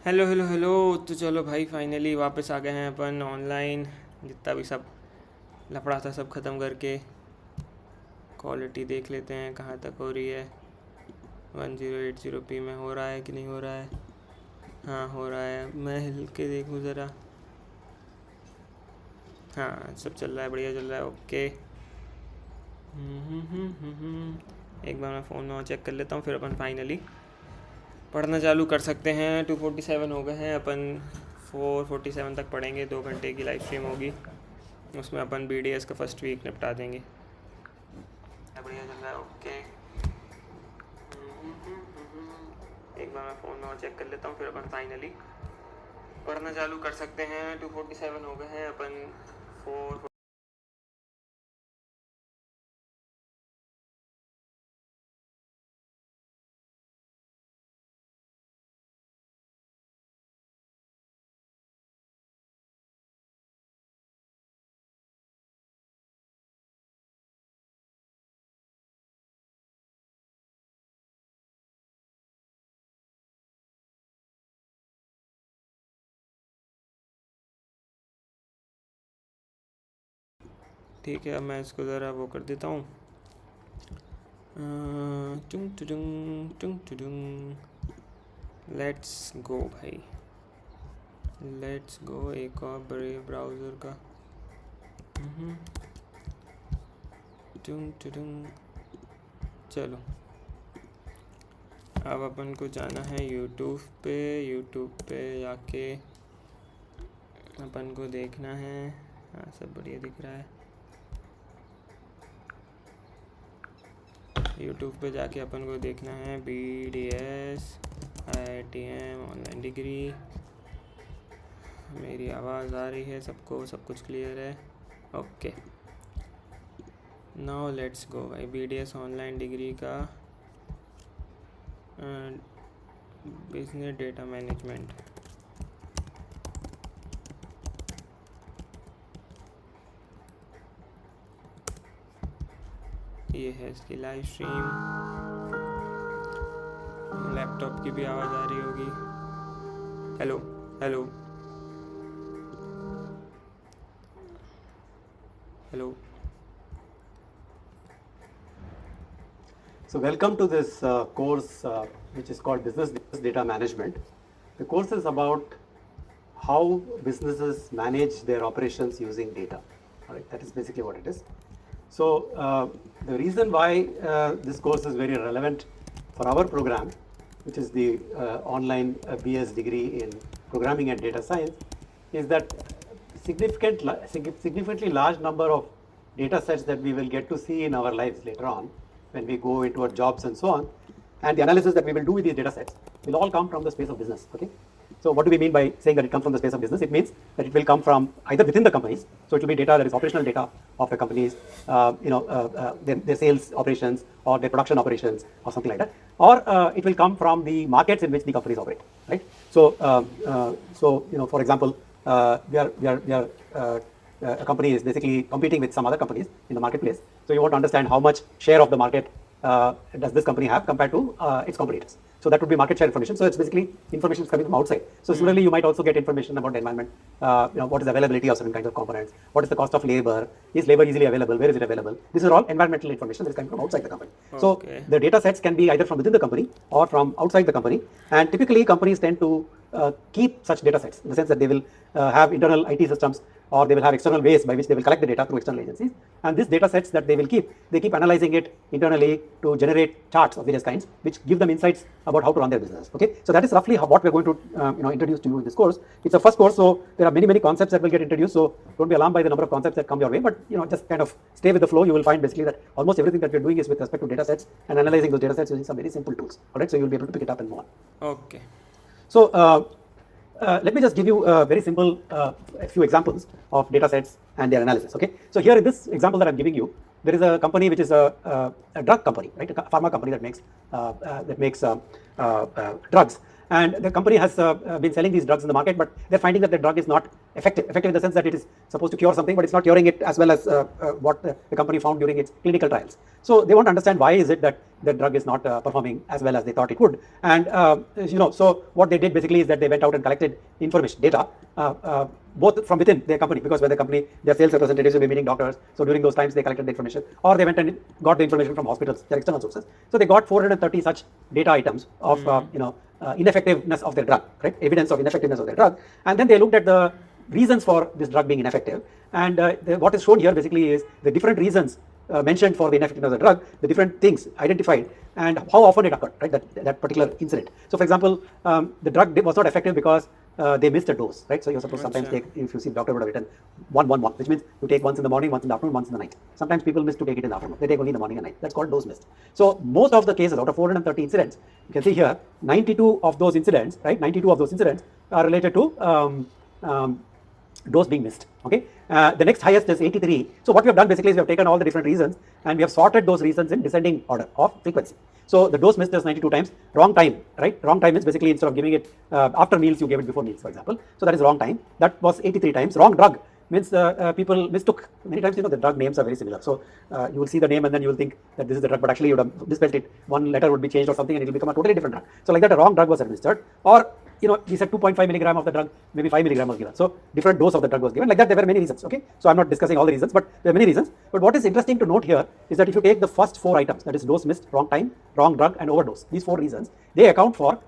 Hello hello hello. तो चलो भाई, फाइनली वापस आ गए हैं अपन ऑनलाइन। जितना भी सब लफड़ा था सब ख़त्म करके क्वालिटी देख लेते हैं कहाँ तक हो रही है। 1080p में हो रहा है कि नहीं हो रहा है? हाँ, हो रहा है। मैं हिल के देखूँ ज़रा। हाँ, सब चल रहा है, बढ़िया चल रहा है। ओके। एक बार मैं फ़ोन में और चेक कर लेता हूँ, फिर अपन फाइनली पढ़ना चालू कर सकते हैं। 247 हो गए हैं अपन। 447 तक पढ़ेंगे। 2 घंटे की लाइव स्ट्रीम होगी, उसमें अपन BDS का फर्स्ट वीक निपटा देंगे। बढ़िया चल रहा है। ओके। एक बार मैं फ़ोन में और चेक कर लेता हूँ, फिर अपन फाइनली पढ़ना चालू कर सकते हैं। 247 हो गए हैं अपन। 4। ठीक है, अब मैं इसको ज़रा वो कर देता हूँ। टुंग टुडुंग टुंग टुडुंग। लेट्स गो भाई, लेट्स गो। एक और बड़े ब्राउज़र का। टुंग टुडुंग। चलो, अब अपन को जाना है यूट्यूब पे। यूट्यूब पे जाके अपन को देखना है। हाँ, सब बढ़िया दिख रहा है। यूट्यूब पे जाके अपन को देखना है BDS IITM ऑनलाइन डिग्री। मेरी आवाज़ आ रही है सबको? सब कुछ क्लियर है? ओके। नाउ लेट्स गो भाई। BDS ऑनलाइन डिग्री का बिजनेस डेटा मैनेजमेंट। ये है इसकी लाइव स्ट्रीम। लैपटॉप की भी आवाज़ आ रही होगी। Hello hello hello. So welcome to this course which is called Business Data Management. The course is about how businesses manage their operations using data. All right, that is basically what it is. So the reason why this course is very relevant for our program, which is the online BS degree in programming and data science, is that significantly large number of data sets that we will get to see in our lives later on when we go into our jobs and so on, and the analysis that we will do with these data sets will all come from the space of business. Okay. So what do we mean by saying that it comes from the space of business? It means that it will come from either within the companies, so it will be data that is operational data of the companies, their sales operations or their production operations or something like that, or it will come from the markets in which the companies operate, right? So, for example, a company is basically competing with some other companies in the marketplace. So you want to understand how much share of the market does this company have compared to its competitors. So that would be market share information. So it's basically information is coming from outside. So similarly, you might also get information about the environment. What is the availability of certain kinds of components? What is the cost of labor? Is labor easily available? Where is it available? This is all environmental information that is coming from outside the company. So the data sets can be either from within the company or from outside the company. And typically, companies tend to keep such data sets in the sense that they will have internal IT systems, or they will have external ways by which they will collect the data through external agencies. And these data sets that they will keep, they keep analyzing it internally to generate charts of various kinds, which give them insights about how to run their business. Okay, so that is roughly what we're going to introduce to you in this course. It's a first course, so there are many concepts that will get introduced. So don't be alarmed by the number of concepts that come your way, but just kind of stay with the flow. You will find basically that almost everything that we're doing is with respect to data sets and analyzing those data sets using some very simple tools. All right, so you'll be able to pick it up and move on. Okay. So let me just give you a very simple a few examples of data sets and their analysis. Okay, so here in this example that I'm giving you, there is a company which is a drug company, right? A pharma company that makes drugs, and the company has been selling these drugs in the market, but they're finding that the drug is not effective in the sense that it is supposed to cure something, but it's not curing it as well as what the company found during its clinical trials. So they want to understand why is it that the drug is not performing as well as they thought it would. And so what they did basically is that they went out and collected information, data, both from within their company, because when the company, their sales representatives will be meeting doctors, so during those times they collected the information, or they went and got the information from hospitals, their external sources. So they got 430 such data items of ineffectiveness of their drug, right? Evidence of ineffectiveness of their drug, and then they looked at the reasons for this drug being ineffective. And what is shown here basically is the different reasons mentioned for the ineffectiveness of the drug, the different things identified, and how often it occurred, right? That particular incident. So, for example, the drug was not effective because they missed a dose, right? So you're supposed to sometimes take, if you see the doctor would have written 1-1-1, which means you take once in the morning, once in the afternoon, once in the night. Sometimes people miss to take it in the afternoon. They take only in the morning and night. That's called dose missed. So most of the cases, out of 430 incidents, you can see here, 92 of those incidents, right? 92 of those incidents are related to dose being missed. Okay. The next highest is 83. So what we have done basically is we have taken all the different reasons and we have sorted those reasons in descending order of frequency. So the dose missed is 92 times. Wrong time, right? Wrong time is basically instead of giving it after meals, you gave it before meals, for example. So that is wrong time. That was 83 times. Wrong drug means people mistook. Many times, the drug names are very similar. So you will see the name and then you will think that this is the drug, but actually you would have misspelled it. One letter would be changed or something and it will become a totally different drug. So like that, a wrong drug was administered. Or he said 2.5 milligram of the drug, maybe 5 milligram was given. So different dose of the drug was given. Like that, there were many reasons. Okay, so I'm not discussing all the reasons, but there are many reasons. But what is interesting to note here is that if you take the first 4 items, that is dose missed, wrong time, wrong drug, and overdose, these 4 reasons, they account for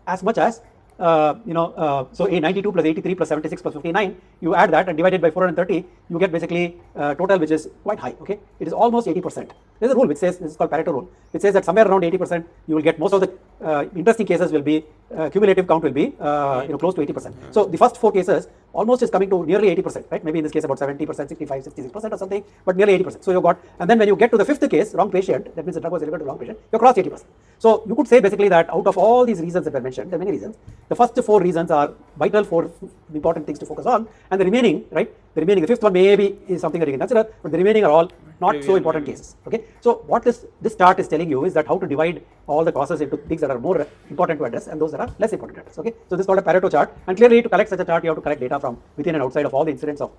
as much as so a 92 plus 83 plus 76 plus 59, you add that and divide it by 430, you get basically total which is quite high. Okay, it is almost 80%. There's a rule which says, this is called Pareto rule, which says that somewhere around 80% you will get. Most of the interesting cases will be cumulative count will be close to 80%. So the first 4 cases almost is coming to nearly 80%, right? Maybe in this case about 70%, 65, 66% or something, but nearly 80%. So you got, and then when you get to the 5th case, wrong patient, that means the drug was delivered to wrong patient, you cross 80%. So you could say basically that out of all these reasons that were mentioned, there are many reasons. The first 4 reasons are vital, 4 important things to focus on, and the remaining, right? The 5th one maybe is something that you can consider, but the remaining are all not so important cases. Okay, so what this chart is telling you is that how to divide all the causes into things that are more important to address and those that are less important to address. Okay, so this is called a Pareto chart, and clearly to collect such a chart, you have to collect data from within and outside of all the incidents of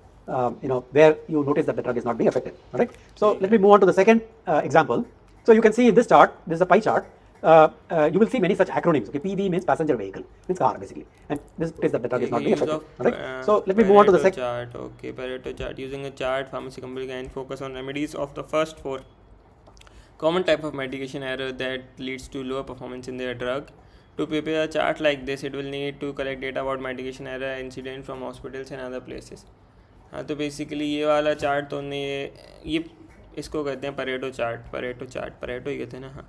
where you notice that the drug is not being affected. All right, so let me move on to the second example. So you can see in this chart, this is a pie chart. You will see many such acronyms. Okay, PV means passenger vehicle, means car basically, and this is that the drug is not being affected. Right. So let me move on to the second chart. Okay, Pareto chart. Using a chart, pharmacy company can focus on remedies of the first 4 common type of medication error that leads to lower performance in their drug. To prepare a chart like this, it will need to collect data about medication error incident from hospitals and other places. हाँ, तो basically ये वाला chart तो ये इसको कहते हैं Pareto ही कहते हैं ना. हाँ,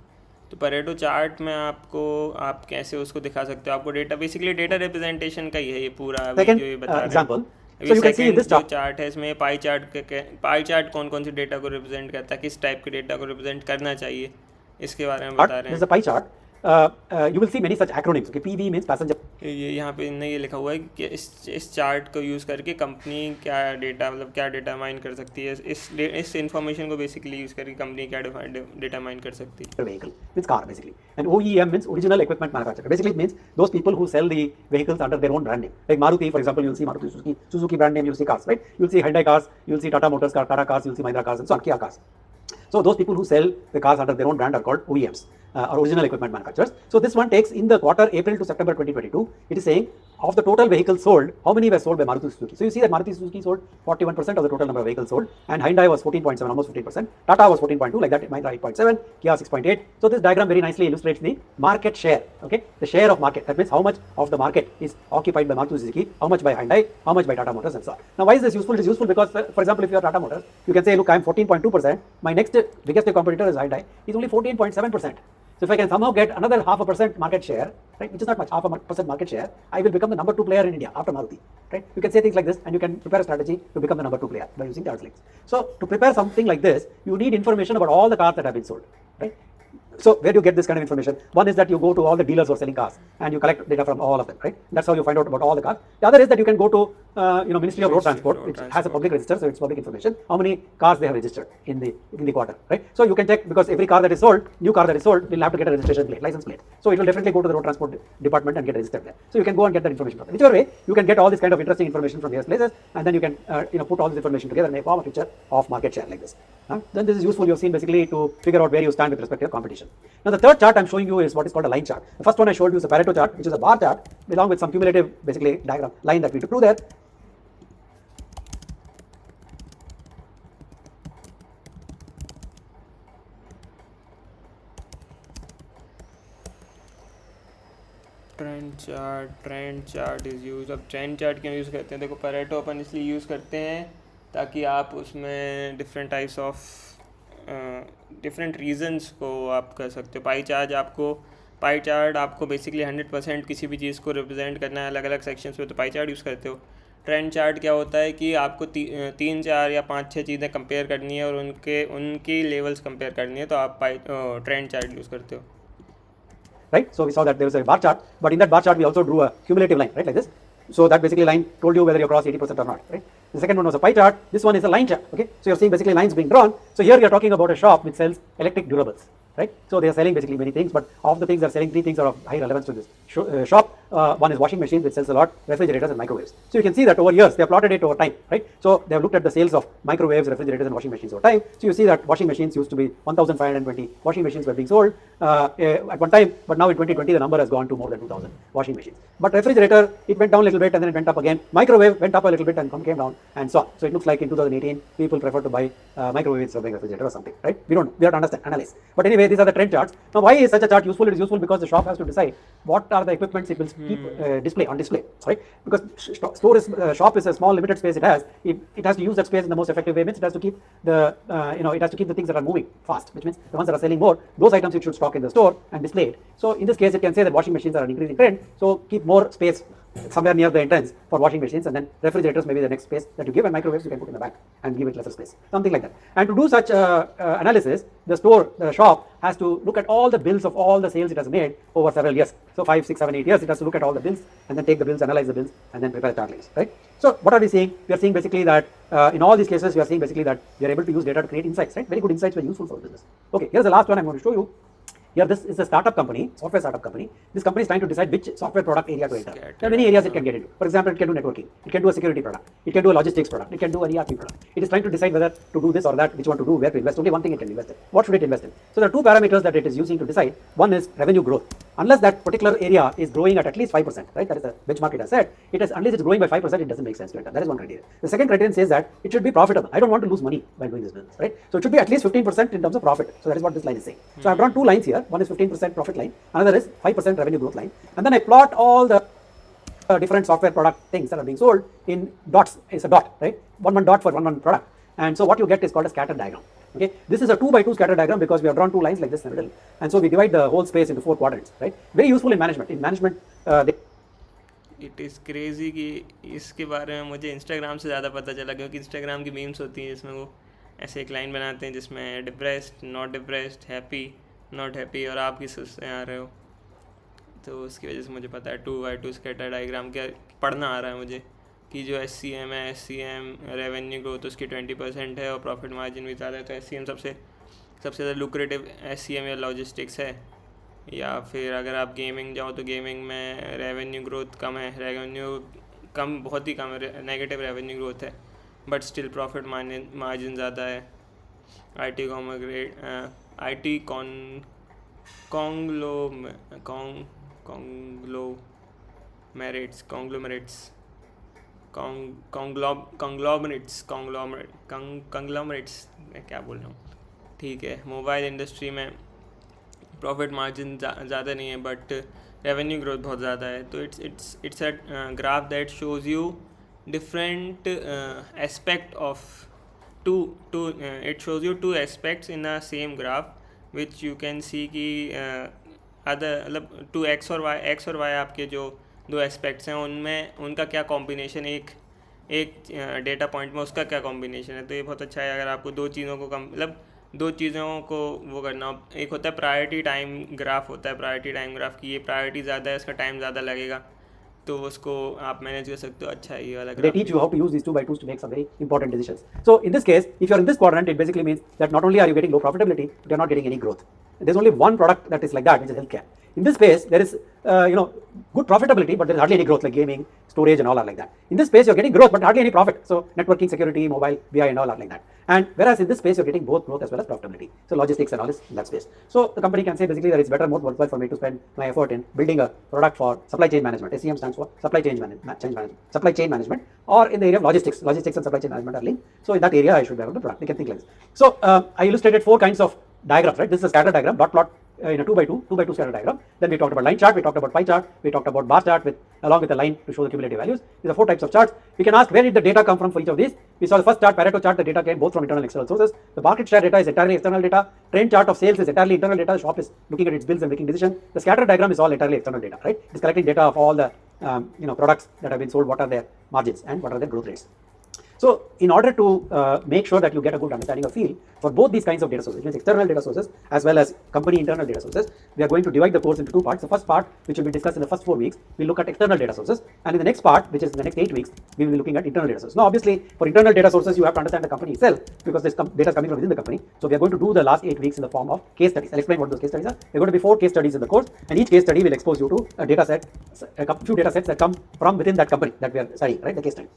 तो परेटो चार्ट में आप कैसे उसको दिखा सकते हो. आपको डेटा बेसिकली डेटा रिप्रेजेंटेशन का ही है ये पूरा जो ये बता रहे हैं. So you can see this जो चार्ट है इसमें पाई चार्ट कौन सी डेटा को रिप्रेजेंट करता है, किस टाइप के डेटा को रिप्रेजेंट करना चाहिए, इसके बारे में बता रहे हैं. This is a pie chart. You will see many such acronyms. Okay, PV means passenger. ये यहाँ पे इनने ये लिखा हुआ है कि इस चार्ट को यूज़ करके कंपनी क्या डेटा माइन कर सकती है. इस इन्फॉर्मेशन को बेसिकली यूज़ करके कंपनी क्या डेटा माइन कर सकती है. Vehicle means car basically, and OEM means original equipment manufacturer. Basically it means those people who sell the vehicles under their own brand name. Like Maruti, for example, you will see Maruti Suzuki brand name. You will see cars, right? You will see Hyundai cars. You will see Tata Motors cars, Tata cars. You will see Mahindra cars, and so on, Kia cars. So those people who sell the cars under their own brand are called OEMs, or original equipment manufacturers. So this one takes in the quarter April to September 2022. It is saying of the total vehicles sold, how many were sold by Maruti Suzuki. So you see that Maruti Suzuki sold 41% of the total number of vehicles sold, and Hyundai was 14.7, almost 15%. Tata was 14.2, like that. Mahindra 8.7, Kia 6.8. So this diagram very nicely illustrates the market share. Okay, the share of market. That means how much of the market is occupied by Maruti Suzuki, how much by Hyundai, how much by Tata Motors, and so on. Now, why is this useful? It is useful because, for example, if you are Tata Motors, you can say, look, I am 14.2%. My next biggest competitor is Hyundai. He's only 14.7%. So if I can somehow get another 0.5% market share, right, which is not much, 0.5% market share, I will become the number 2 player in India after Maruti, right? You can say things like this, and you can prepare a strategy to become the number 2 player by using charts like this. So to prepare something like this, you need information about all the cars that have been sold, right? So where do you get this kind of information? One is that you go to all the dealers who are selling cars and you collect data from all of them, right? That's how you find out about all the cars. The other is that you can go to Ministry of Road Transport, which has a public register, so it's public information, how many cars they have registered in the quarter, right? So you can check, because every car that is sold, new car that is sold, will have to get a registration plate, license plate. So it will definitely go to the road transport department and get registered there. So you can go and get that information from them. Whichever way, you can get all this kind of interesting information from various places, and then you can put all this information together and make form a picture of market share like this. Then this is useful, you've seen, basically to figure out where you stand with respect to your competition. Now the third chart I'm showing you is what is called a line chart. The first one I showed you is a Pareto chart, which is a bar chart along with some cumulative, basically, diagram line that we drew there. Trend chart is use. अब trend chart क्यों use करते हैं? देखो, Pareto अपन इसलिए use करते हैं ताकि आप उसमें different types of different reasons को आप कर सकते हो। पाई चार्ट आपको बेसिकली 100% किसी भी चीज़ को रिप्रेजेंट करना है अलग अलग सेक्शंस में, तो पाई चार्ट यूज़ करते हो। ट्रेंड चार्ट क्या होता है कि आपको 3-4 या 5-6 चीज़ें कंपेयर करनी है और उनकी लेवल्स कंपेयर करनी है, तो आप ट्रेंड चार्ट यूज़ करते हो। Right, so we saw that there was a bar chart, but in that bar chart we also drew a cumulative line, right, like this. So that basically line told you whether you cross 80% or not, right? The second one was a pie chart. This one is a line chart. Okay, so you're seeing basically lines being drawn. So here we are talking about a shop which sells electric durables, right? So they are selling basically many things, but of the things they are selling, 3 things are of high relevance to this shop. One is washing machines, which sells a lot, refrigerators and microwaves. So you can see that over years they have plotted it over time, right? So they have looked at the sales of microwaves, refrigerators and washing machines over time. So you see that washing machines used to be 1,520 washing machines were being sold at one time, but now in 2020 the number has gone to more than 2,000 washing machines. But refrigerator, it went down a little bit and then it went up again. Microwave went up a little bit and came down, and so on. So it looks like in 2018 people prefer to buy microwave instead of buying refrigerator or something, right? We have to understand, analyze. But anyway, these are the trend charts. Now why is such a chart useful? It is useful because the shop has to decide what are the equipments it will keep on display, right? Because shop is a small limited space it has. It has to use that space in the most effective way. Means it has to keep it has to keep the things that are moving fast, which means the ones that are selling more, those items it should stock in the store and display it. So in this case it can say that washing machines are an increasing trend, so keep more space somewhere near the entrance for washing machines, and then refrigerators may be the next space that you give, and microwaves you can put in the back and give it lesser space, something like that. And to do such analysis, the shop has to look at all the bills of all the sales it has made over several years. So 5, 6, 7, 8 years it has to look at all the bills and then take the bills, analyze the bills, and then prepare the chart lines, right? So what are we seeing? We are seeing basically that in all these cases we are seeing basically that we are able to use data to create insights, right? Very good insights, very useful for business. Okay, here's the last one I'm going to show you. Here, this is a startup company, software startup company. This company is trying to decide which software product area to enter. There are many areas it can get into. For example, it can do networking, it can do a security product, it can do a logistics product, it can do an ERP product. It is trying to decide whether to do this or that, which one to do, where to invest. Only one thing it can invest in. What should it invest in? So there are 2 parameters that it is using to decide. One is revenue growth. Unless that particular area is growing at least 5%, right? That is the benchmark it has set. Unless it's growing by 5%, it doesn't make sense to enter. That is one criteria. The second criterion says that it should be profitable. I don't want to lose money by doing this business, right? So it should be at least 15% in terms of profit. So that is what this line is saying. So I've drawn 2 lines here. One is 15% profit line, another is 5% revenue growth line, and then I plot all the different software product things that are being sold in dots. It's a dot, right? One dot for one product, and so what you get is called a scatter diagram. Okay, this is a 2x2 scatter diagram because we have drawn 2 lines like this in the middle, and so we divide the whole space into 4 quadrants, right? Very useful in management. It is crazy कि इसके बारे में मुझे Instagram से ज़्यादा पता चला, क्योंकि इंस्टाग्राम की मीम्स होती हैं जिसमें वो ऐसे एक लाइन बनाते हैं जिसमें depressed, not depressed, happy, not happy, और आप किस उससे आ रहे हो। तो उसकी वजह से मुझे पता है 2x2 स्कैटर डायग्राम क्या पढ़ना आ रहा है मुझे, कि जो SCM है, SCM रेवेन्यू ग्रोथ उसकी 20% है और प्रॉफिट मार्जिन भी ज़्यादा है। तो SCM सबसे ज़्यादा लुक्रेटिव SCM या लॉजिस्टिक्स है। या फिर अगर आप गेमिंग जाओ तो गेमिंग में रेवेन्यू ग्रोथ कम है, रेवेन्यू कम, बहुत ही कम है, नेगेटिव रेवेन्यू ग्रोथ है, बट स्टिल प्रॉफिट मार्जिन ज़्यादा है। IT conglomerates, मैं क्या बोल रहा हूँ, ठीक है। मोबाइल इंडस्ट्री में प्रॉफिट मार्जिन ज़्यादा नहीं है, बट रेवेन्यू ग्रोथ बहुत ज़्यादा है। तो it's a graph that shows you different aspect of it shows you 2 aspects in a same graph, which you can see कि अदर मतलब 2 x और y आपके जो 2 एस्पेक्ट्स हैं उनमें उनका क्या कॉम्बिनेशन, एक डेटा पॉइंट में उसका क्या कॉम्बिनेशन है। तो ये बहुत अच्छा है अगर आपको 2 चीज़ों को मतलब दो चीज़ों को वो करना, एक होता है प्रायोरिटी टाइम ग्राफ, होता है प्रायोरिटी टाइम ग्राफ की ये प्रायोरिटी ज़्यादा है, इसका टाइम ज़्यादा लगेगा, तो उसको आप मैनेज कर सकते हो। अच्छा है ये वाला They ग्राफ teach भी। you how to use these 2 by 2s to make some very important decisions. So in this case, if you're in this quadrant, it basically means that not only are you getting low profitability, but you're not getting any growth. There's only one product that is like that, which is healthcare. In this space, there is good profitability, but there's hardly any growth, like gaming, storage, and all are like that. In this space, you're getting growth, but hardly any profit. So networking, security, mobile, BI, and all are like that. And whereas in this space, you're getting both growth as well as profitability. So logistics and all is in that space. So the company can say basically that it's better, more worthwhile for me to spend my effort in building a product for supply chain management. SCM stands for supply chain management, or in the area of logistics and supply chain management are linked. So in that area, I should be able to product. They can think like this. So I illustrated 4 kinds of diagrams, right? This is a scatter diagram, dot plot in a 2 by 2 scatter diagram. Then we talked about line chart, we talked about pie chart, we talked about bar chart along with a line to show the cumulative values. These are 4 types of charts. We can ask where did the data come from for each of these. We saw the first chart, Pareto chart, the data came both from internal and external sources. The market share data is entirely external data. Trend chart of sales is entirely internal data. The shop is looking at its bills and making decisions. The scatter diagram is all entirely external data, right? It's collecting data of all the products that have been sold, what are their margins and what are their growth rates. So in order to make sure that you get a good understanding of feel for both these kinds of data sources, which means external data sources as well as company internal data sources, we are going to divide the course into 2 parts. The first part, which will be discussed in the first 4 weeks, we'll look at external data sources, and in the next part, which is in the next 8 weeks, we will be looking at internal data sources. Now obviously for internal data sources, you have to understand the company itself because this data is coming from within the company. So we are going to do the last 8 weeks in the form of case studies. I'll explain what those case studies are. There are going to be 4 case studies in the course, and each case study will expose you to a data set, a few data sets that come from within that company that we are studying, right? The case study.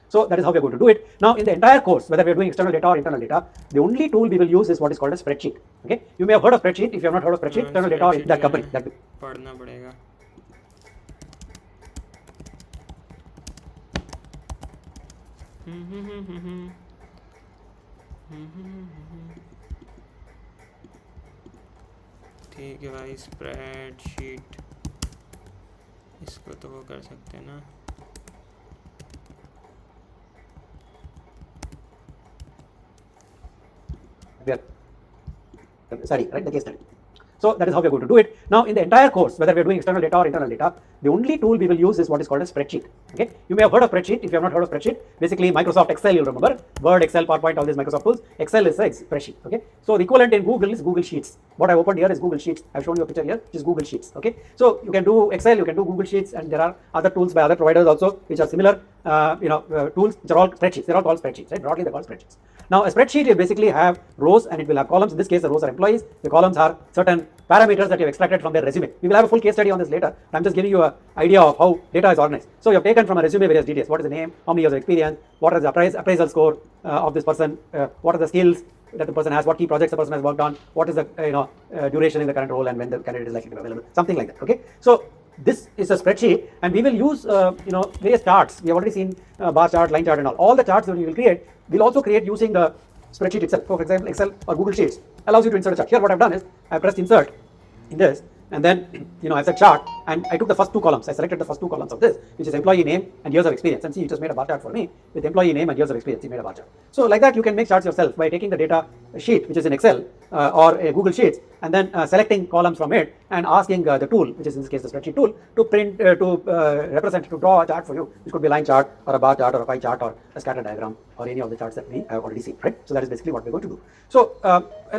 So that is how we are going to do it. Now in the entire course, whether we are doing external data or internal data, the only tool we will use is what is called a spreadsheet. Okay, you may have heard of spreadsheet. If you have not heard of spreadsheet, internal data or in that company, that पढ़ना पड़ेगा। ठीक है भाई, spreadsheet इसको तो वो कर सकते हैं ना। we are studying, right? The case study. So that is how we are going to do it. Now in the entire course, whether we are doing external data or internal data, the only tool we will use is what is called a spreadsheet. Okay, you may have heard of spreadsheet. If you have not heard of spreadsheet, basically Microsoft Excel, you'll remember Word, Excel, PowerPoint, all these Microsoft tools. Excel is a spreadsheet. Okay, so the equivalent in Google is Google Sheets. What I opened here is Google Sheets. I've shown you a picture here, which is Google Sheets. Okay, so you can do Excel, you can do Google Sheets, and there are other tools by other providers also which are similar. Tools which are all spreadsheets. They're all called spreadsheets, right? Broadly, they're called spreadsheets. Now a spreadsheet will basically have rows and it will have columns. In this case, the rows are employees. The columns are certain parameters that you have extracted from their resume. We will have a full case study on this later. I'm just giving you an idea of how data is organized. So you have taken from a resume various details. What is the name? How many years of experience? What is the appraisal score of this person? What are the skills that the person has? What key projects the person has worked on? What is the duration in the current role and when the candidate is likely to be available? Something like that. Okay. So this is a spreadsheet, and we will use various charts. We have already seen bar chart, line chart, and all the charts that we will create. We'll also create using the spreadsheet itself. So for example, Excel or Google Sheets allows you to insert a chart. Here what I've done is I pressed insert in this, and then I said chart, and I took the first 2 columns. I selected the first 2 columns of this, which is employee name and years of experience. And see, you just made a bar chart for me with employee name and years of experience. You made a bar chart. So like that, you can make charts yourself by taking the data sheet, which is in Excel or a Google Sheets, and then selecting columns from it and asking the tool, which is in this case the spreadsheet tool, to print represent, to draw a chart for you, which could be a line chart or a bar chart or a pie chart or a scatter diagram or any of the charts that we have already seen, right? So that is basically what we're going to do. So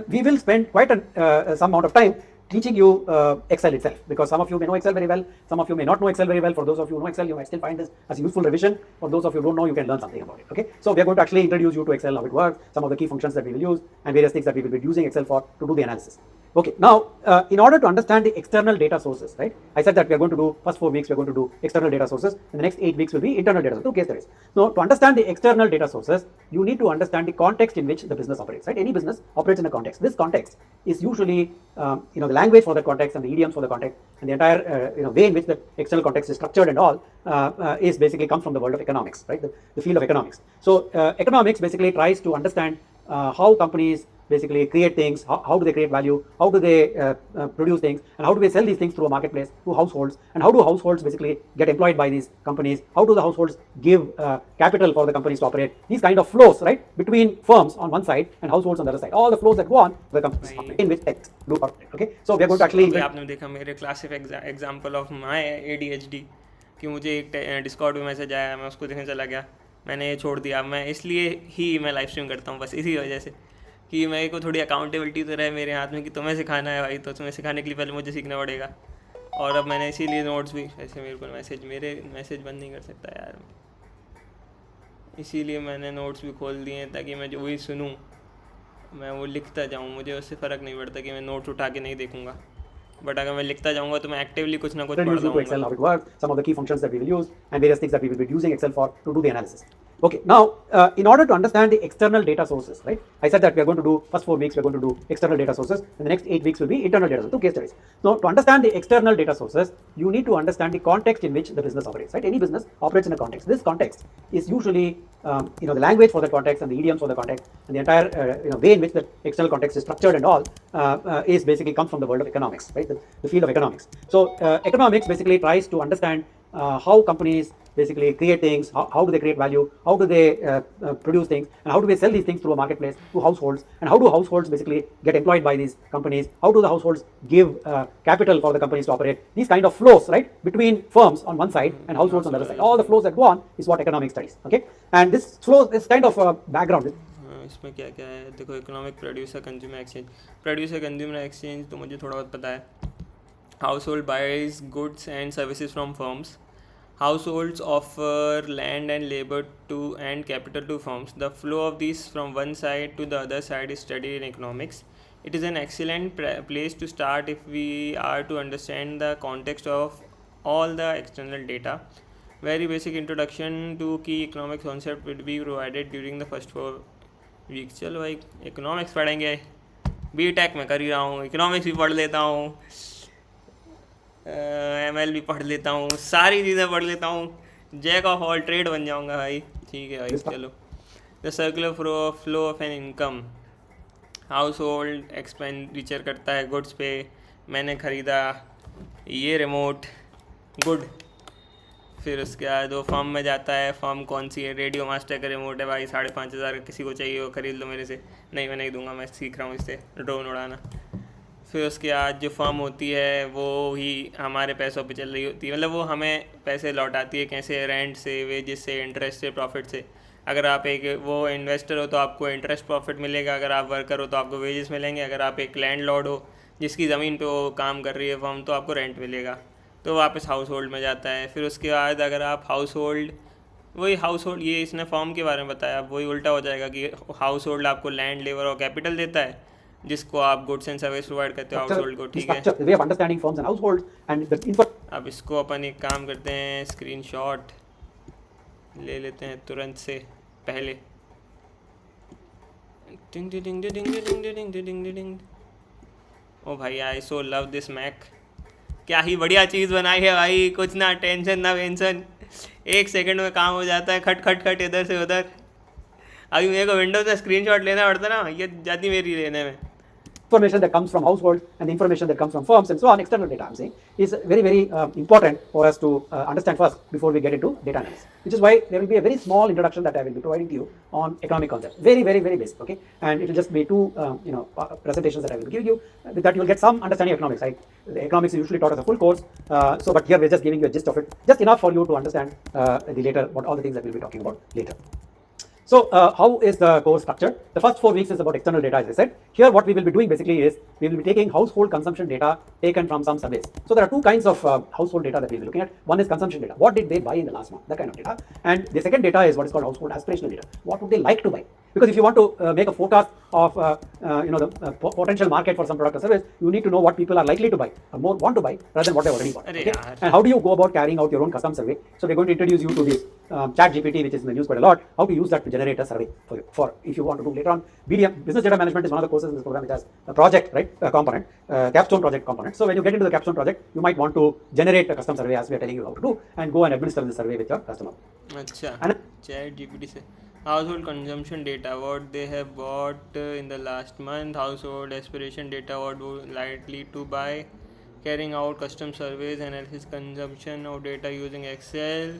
we will spend quite some amount of time teaching you Excel itself, because some of you may know Excel very well, some of you may not know Excel very well. For those of you who know Excel, you might still find this as a useful revision. For those of you who don't know, you can learn something about it. Okay, so we are going to actually introduce you to Excel, how it works, some of the key functions that we will use, and various things that we will be using Excel for to do the analysis. Okay, now in order to understand the external data sources, right? I said that we are going to do first 4 weeks, we are going to do external data sources, and the next 8 weeks will be internal data sources, 2 case studies. So to understand the external data sources, you need to understand the context in which the business operates, right? Any business operates in a context. This context is usually the language for the context and the idioms for the context, and the entire way in which the external context is structured and all is basically comes from the world of economics, right? The field of economics. So economics basically tries to understand how companies basically create things, how do they create value, how do they produce things, and how do they sell these things through a marketplace, to households, and how do households basically get employed by these companies, how do the households give capital for the companies to operate, these kind of flows, right, between firms on one side and households on the other side, all the flows that go on the companies in which tech do operate. Okay, so we are going to actually आपने देखा मेरे classic example of my ADHD कि मुझे एक Discord में message आया, मैं उसको देखने चला गया, मैंने ये छोड़ दिया, मैं इसलिए ही मैं लाइव स्ट्रीम करता हूँ बस इसी वजह से। कि मेरे को थोड़ी अकाउंटेबिलिटी तो रहे मेरे हाथ में कि तुम्हें सिखाना है भाई, तो तुम्हें सिखाने के लिए पहले मुझे सीखना पड़ेगा। और अब मैंने इसीलिए नोट्स भी, ऐसे मेरे को मेरे मैसेज बंद नहीं कर सकता यार, इसीलिए मैंने नोट्स भी खोल दिए हैं ताकि मैं जो वही सुनूँ, मैं वो लिखता जाऊँ, मुझे उससे फ़र्क नहीं पड़ता कि मैं नोट्स उठा के नहीं देखूँगा, बट अगर मैं लिखता जाऊँगा तो मैं एक्टिवली कुछ ना कुछ introduce पढ़ता you to हूँगा। Excel, how it works, some of the key functions that we will use, and various things that we will be using Excel for to do the analysis. Okay, now in order to understand the external data sources, right? I said that we are going to do first 4 weeks we are going to do external data sources, and the next 8 weeks will be internal data sources, 2 case studies. So to understand the external data sources, you need to understand the context in which the business operates, right? Any business operates in a context. This context is usually the language for the context and the idioms for the context, and the entire way in which the external context is structured and all is basically comes from the world of economics, right? The field of economics. So economics basically tries to understand how companies basically create things, how do they create value, how do they produce things, and how do they sell these things through a marketplace to households, and how do households basically get employed by these companies, how do the households give capital for the companies to operate, these kind of flows, right, between firms on one side and households on the other side. All the flows that go on is what economics studies, okay? And this flow is kind of a background. इसमें क्या क्या है देखो, economic, producer consumer exchange तो मुझे थोड़ा बहुत पता है। Household buys goods and services from firms, households offer land and labor to and capital to firms. The flow of these from one side to the other side is studied in economics. It is an excellent place to start if we are to understand the context of all the external data. Very basic introduction to key economic concept will be provided during the first 4 weeks. चलो भाई economics पढ़ेंगे, BTech में कर ही रहा हूँ, economics भी पढ़ लेता हूँ, ML भी पढ़ लेता हूँ, सारी चीज़ें पढ़ लेता हूँ, जैक ऑफ ऑल ट्रेड बन जाऊँगा भाई। ठीक है भाई, चलो। The circular flow of an income, house hold expenditure करता है गुड्स पे, मैंने ख़रीदा ये रिमोट, गुड। फिर उसके बाद वो फॉर्म में जाता है, फॉर्म कौन सी है, रेडियो मास्टर का रिमोट है भाई, 5,500 का, किसी को चाहिए वो ख़रीद लो मेरे से। नहीं, मैं नहीं दूंगा, मैं सीख रहा हूँ इससे ड्रोन उड़ाना। फिर उसके बाद जो फर्म होती है वो ही हमारे पैसों पे चल रही होती है, मतलब वो हमें पैसे लौटाती है, कैसे, रेंट से, वेजेस से, इंटरेस्ट से, प्रॉफिट से। अगर आप एक वो इन्वेस्टर हो तो आपको इंटरेस्ट प्रॉफिट मिलेगा, अगर आप वर्कर हो तो आपको वेजेस मिलेंगे, अगर आप एक लैंडलॉर्ड हो जिसकी ज़मीन पे वो काम कर रही है फर्म तो आपको रेंट मिलेगा, तो वापस हाउस होल्ड में जाता है। फिर उसके बाद अगर आप हाउस होल्ड, ये इसने फॉर्म के बारे में बताया, अब वही उल्टा हो जाएगा कि हाउस होल्ड आपको लैंड, लेबर और कैपिटल देता है, जिसको आप गुड्स एंड सर्विस प्रोवाइड करते हो हाउस होल्ड को। ठीक है, the way of understanding firms and households and the अब इसको अपन एक काम करते हैं, स्क्रीनशॉट ले लेते हैं तुरंत से पहले। डिंग डिंग डिंग डिंग डिंग डिंग डिंग डिंग। ओ भाई, आई सो लव दिस मैक, क्या ही बढ़िया चीज़ बनाई है भाई, कुछ ना टेंशन ना वेंशन, 1 सेकंड में काम हो जाता है, खट खट खट इधर से उधर। अभी मेरे को विंडोज से स्क्रीनशॉट लेना पड़ता ना, ये जाती मेरी लेने में। information that comes from households and the information that comes from firms and so on, external data I'm saying, is very, very important for us to understand first before we get into data analysis, which is why there will be a very small introduction that I will be providing to you on economic concepts, very, very, very basic, okay? And it will just be 2 presentations that I will give you. With that you will get some understanding of economics, right? The economics is usually taught as a full course, but here we're just giving you a gist of it, just enough for you to understand the later, what all the things that we'll be talking about later. So how is the course structured? The first 4 weeks is about external data, as I said. Here what we will be doing basically is we will be taking household consumption data taken from some surveys. So there are 2 kinds of household data that we will be looking at. One is consumption data. What did they buy in the last month? That kind of data. And the second data is what is called household aspirational data. What would they like to buy? Because if you want to make a forecast of the potential market for some product or service, you need to know what people are likely to buy or more want to buy rather than what they already bought. Okay? And how do you go about carrying out your own custom survey? So we're going to introduce you to this chat GPT, which is in the news quite a lot, how to use that to generate a survey for if you want to do later on. BDM, business data management, is one of the courses in this program which has a project, right, a component, capstone project component. So when you get into the capstone project, you might want to generate a custom survey as we are telling you how to do, and go and administer the survey with your customer. अच्छा, chat GPT से household consumption data, what they have bought in the last month, household aspiration data, what would likely to buy, carrying out custom surveys, analysis consumption of data using Excel,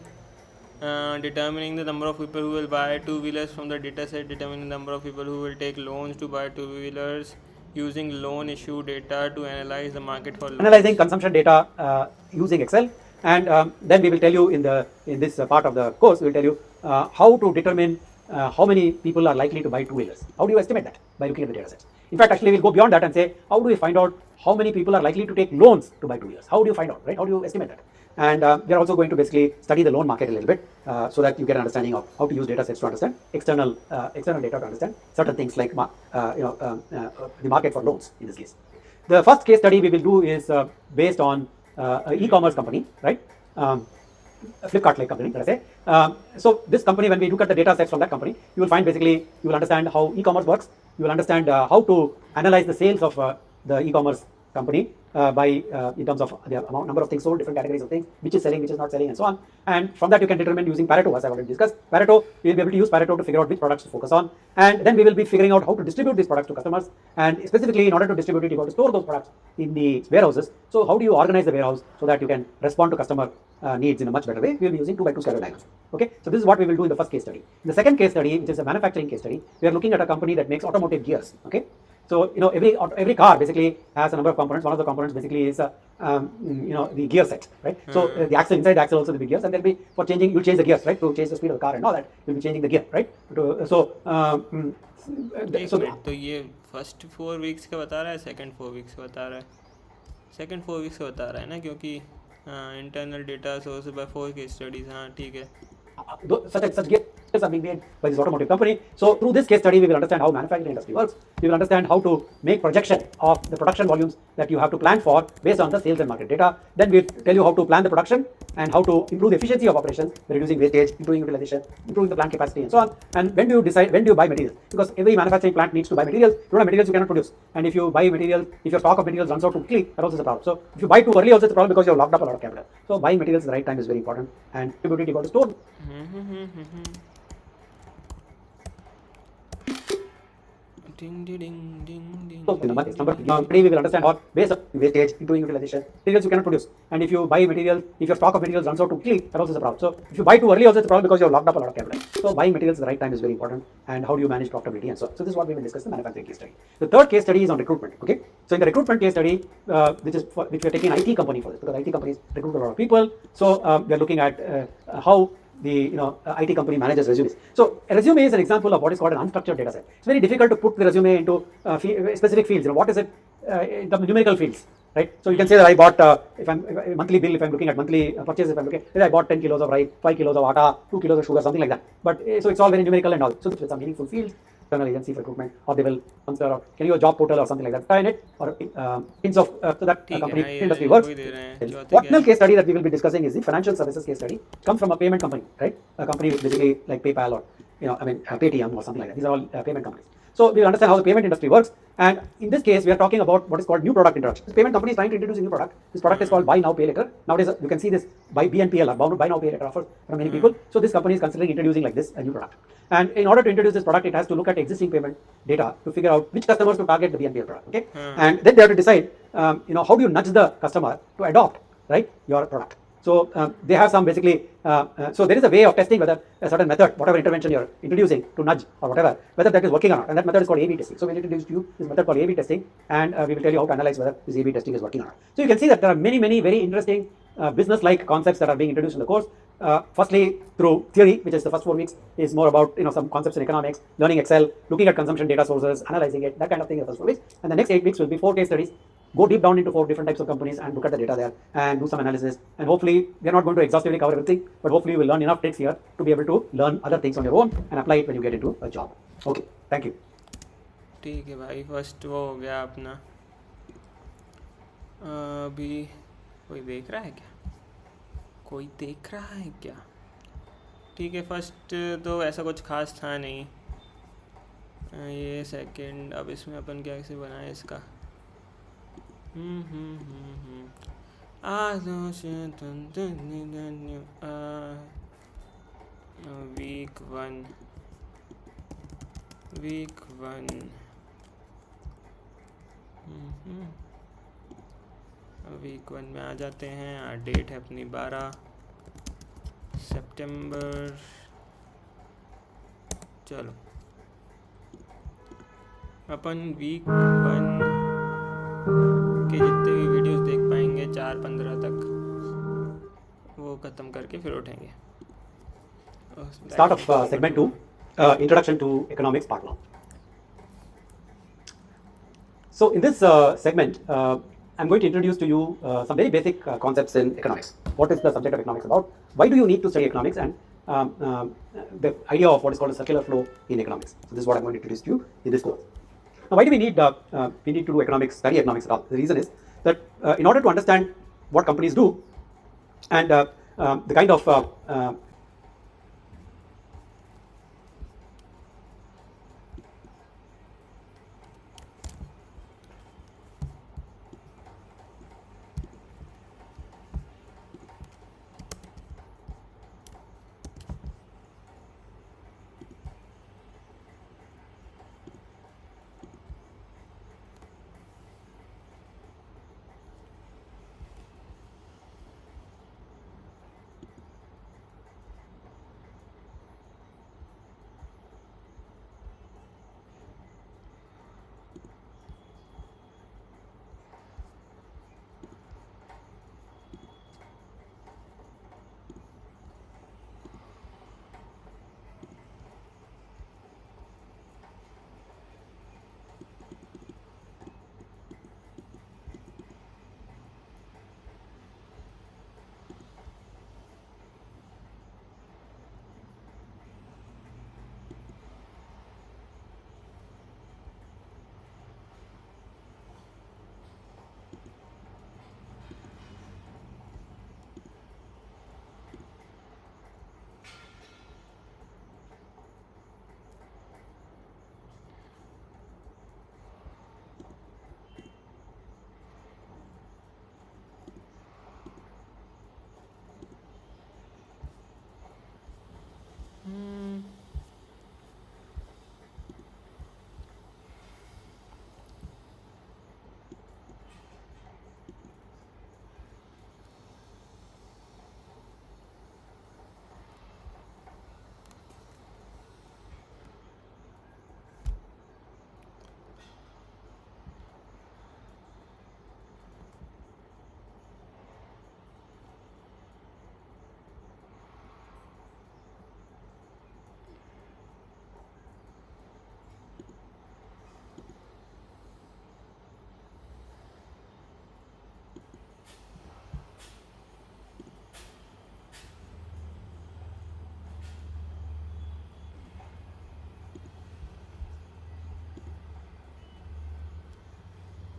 determining the number of people who will buy 2-wheelers from the data set, determining the number of people who will take loans to buy 2-wheelers, using loan issue data to analyze the market for loans. Analyzing consumption data using Excel, and then we will tell you in this part of the course, we will tell you how to determine how many people are likely to buy 2-wheelers. How do you estimate that? by looking at the data sets. In fact, actually, we'll go beyond that and say, how do we find out how many people are likely to take loans to buy 2 years? How do you find out, right? How do you estimate that? And we are also going to basically study the loan market a little bit so that you get an understanding of how to use data sets to understand external data to understand certain things like the market for loans in this case. The first case study we will do is based on an e-commerce company, right? A Flipkart-like company, let us say. So this company, when we look at the data sets from that company, you will find basically, you will understand how e-commerce works. You will understand how to analyze the sales of the e-commerce company by in terms of the number of things sold, different categories of things, which is selling, which is not selling, and so on. And from that, you can determine using Pareto, as I already discussed. Pareto, we will be able to use Pareto to figure out which products to focus on, and then we will be figuring out how to distribute these products to customers. And specifically, in order to distribute it, you got to store those products in the warehouses. So how do you organize the warehouse so that you can respond to customer needs in a much better way? We will be using 2x2 scalar diagram. Okay, so this is what we will do in the first case study. In the second case study, which is a manufacturing case study, we are looking at a company that makes automotive gears. Okay, so every car basically has a number of components. One of the components basically is the gear set, right? So the axle, inside the axle also will be gears, and there'll be for changing, you'll change the gears, right? To change the speed of the car and all that, you'll be changing the gear, right? तो ये first 4 weeks का बता रहा है, second 4 weeks का बता रहा है, सेकंड 4 वीक्स का बता रहा है ना, क्योंकि internal data source by 4 case studies. हाँ ठीक है. Such gears are being made by this automotive company. So through this case study, we will understand how manufacturing industry works. We will understand how to make projection of the production volumes that you have to plan for based on the sales and market data. Then we'll tell you how to plan the production and how to improve the efficiency of operations, reducing wastage, improving utilization, improving the plant capacity, and so on. And when do you buy materials? Because every manufacturing plant needs to buy materials. If you don't have materials, you cannot produce. And if you buy materials, if your stock of materials runs out too quickly, that also is a problem. So if you buy too early, also it's a problem because you have locked up a lot of capital. So buying materials at the right time is very important. And you got to store. Ding ding ding ding. So we will understand how based on wastage, improving utilization, materials you cannot produce. And if you buy materials, if your stock of materials runs out too quickly, that also is a problem. So if you buy too early, also it's a problem because you have locked up a lot of capital. So buying materials at the right time is very important. And how do you manage profitability and so on. So this is what we will discuss in the manufacturing case study. The third case study is on recruitment. Okay. So in the recruitment case study, which we are taking an IT company for this, because IT companies recruit a lot of people. So we are looking at how the IT company manages resumes. So a resume is an example of what is called an unstructured data set. It's very difficult to put the resume into specific fields. What is it in the numerical fields, right? So you can say that I bought if I'm monthly bill, if I'm looking at monthly purchases, if I'm looking, I bought 10 kilos of rice, 5 kilos of atta, 2 kilos of sugar, something like that. But so it's all very numerical and all. So it's some meaningful fields. External agency for recruitment, or they will consider, or can you a job portal or something like that, try in it, or hints of so that company industry works. One case study that we will be discussing is the financial services case study. It comes from a payment company, right? A company basically like PayPal or Paytm or something like that. These are all payment companies. So we will understand how the payment industry works. And in this case, we are talking about what is called new product introduction. This payment company is trying to introduce a new product. This product is called buy now, pay later. Nowadays, you can see this by BNPL, buy now, pay later offers from many people. So this company is considering introducing like this a new product. And in order to introduce this product, it has to look at existing payment data to figure out which customers to target the BNPL product. Okay, and then they have to decide, how do you nudge the customer to adopt, right, your product. So they have some basically, so there is a way of testing whether a certain method, whatever intervention you're introducing to nudge or whatever, whether that is working or not. And that method is called A/B testing. So we will introduce to you this method called A/B testing, and we will tell you how to analyze whether this A/B testing is working or not. So you can see that there are many very interesting business-like concepts that are being introduced in the course. Firstly, through theory, which is the first 4 weeks, is more about some concepts in economics, learning Excel, looking at consumption data sources, analyzing it, that kind of thing in the first 4 weeks. And the next 8 weeks will be 4 case studies. Go deep down into 4 different types of companies and look at the data there and do some analysis. And hopefully, we are not going to exhaustively cover everything, but hopefully you will learn enough tricks here to be able to learn other things on your own and apply it when you get into a job. Okay, thank you. ठीक है भाई, first वो हो गया अपना. अभी कोई देख रहा है क्या? कोई देख रहा है क्या? ठीक है, फर्स्ट तो ऐसा कुछ खास था नहीं. ये सेकंड, अब इसमें अपन कैसे बनाए इसका. वीक 1 वीक 1 में आ जाते हैं. डेट है अपनी 12 सितंबर. चलो अपन वीक 1 के जितने भी वीडियोस देख पाएंगे 4-15 तक वो ख़त्म करके फिर उठेंगे. Start of segment 2, introduction to economics part 1. So in this segment, I'm going to introduce to you some very basic concepts in economics. What is the subject of economics about? Why do you need to study economics? And the idea of what is called a circular flow in economics. So this is what I'm going to introduce to you in this course. Now, why do we need to do economics, study economics at all? The reason is that in order to understand what companies do and the kind of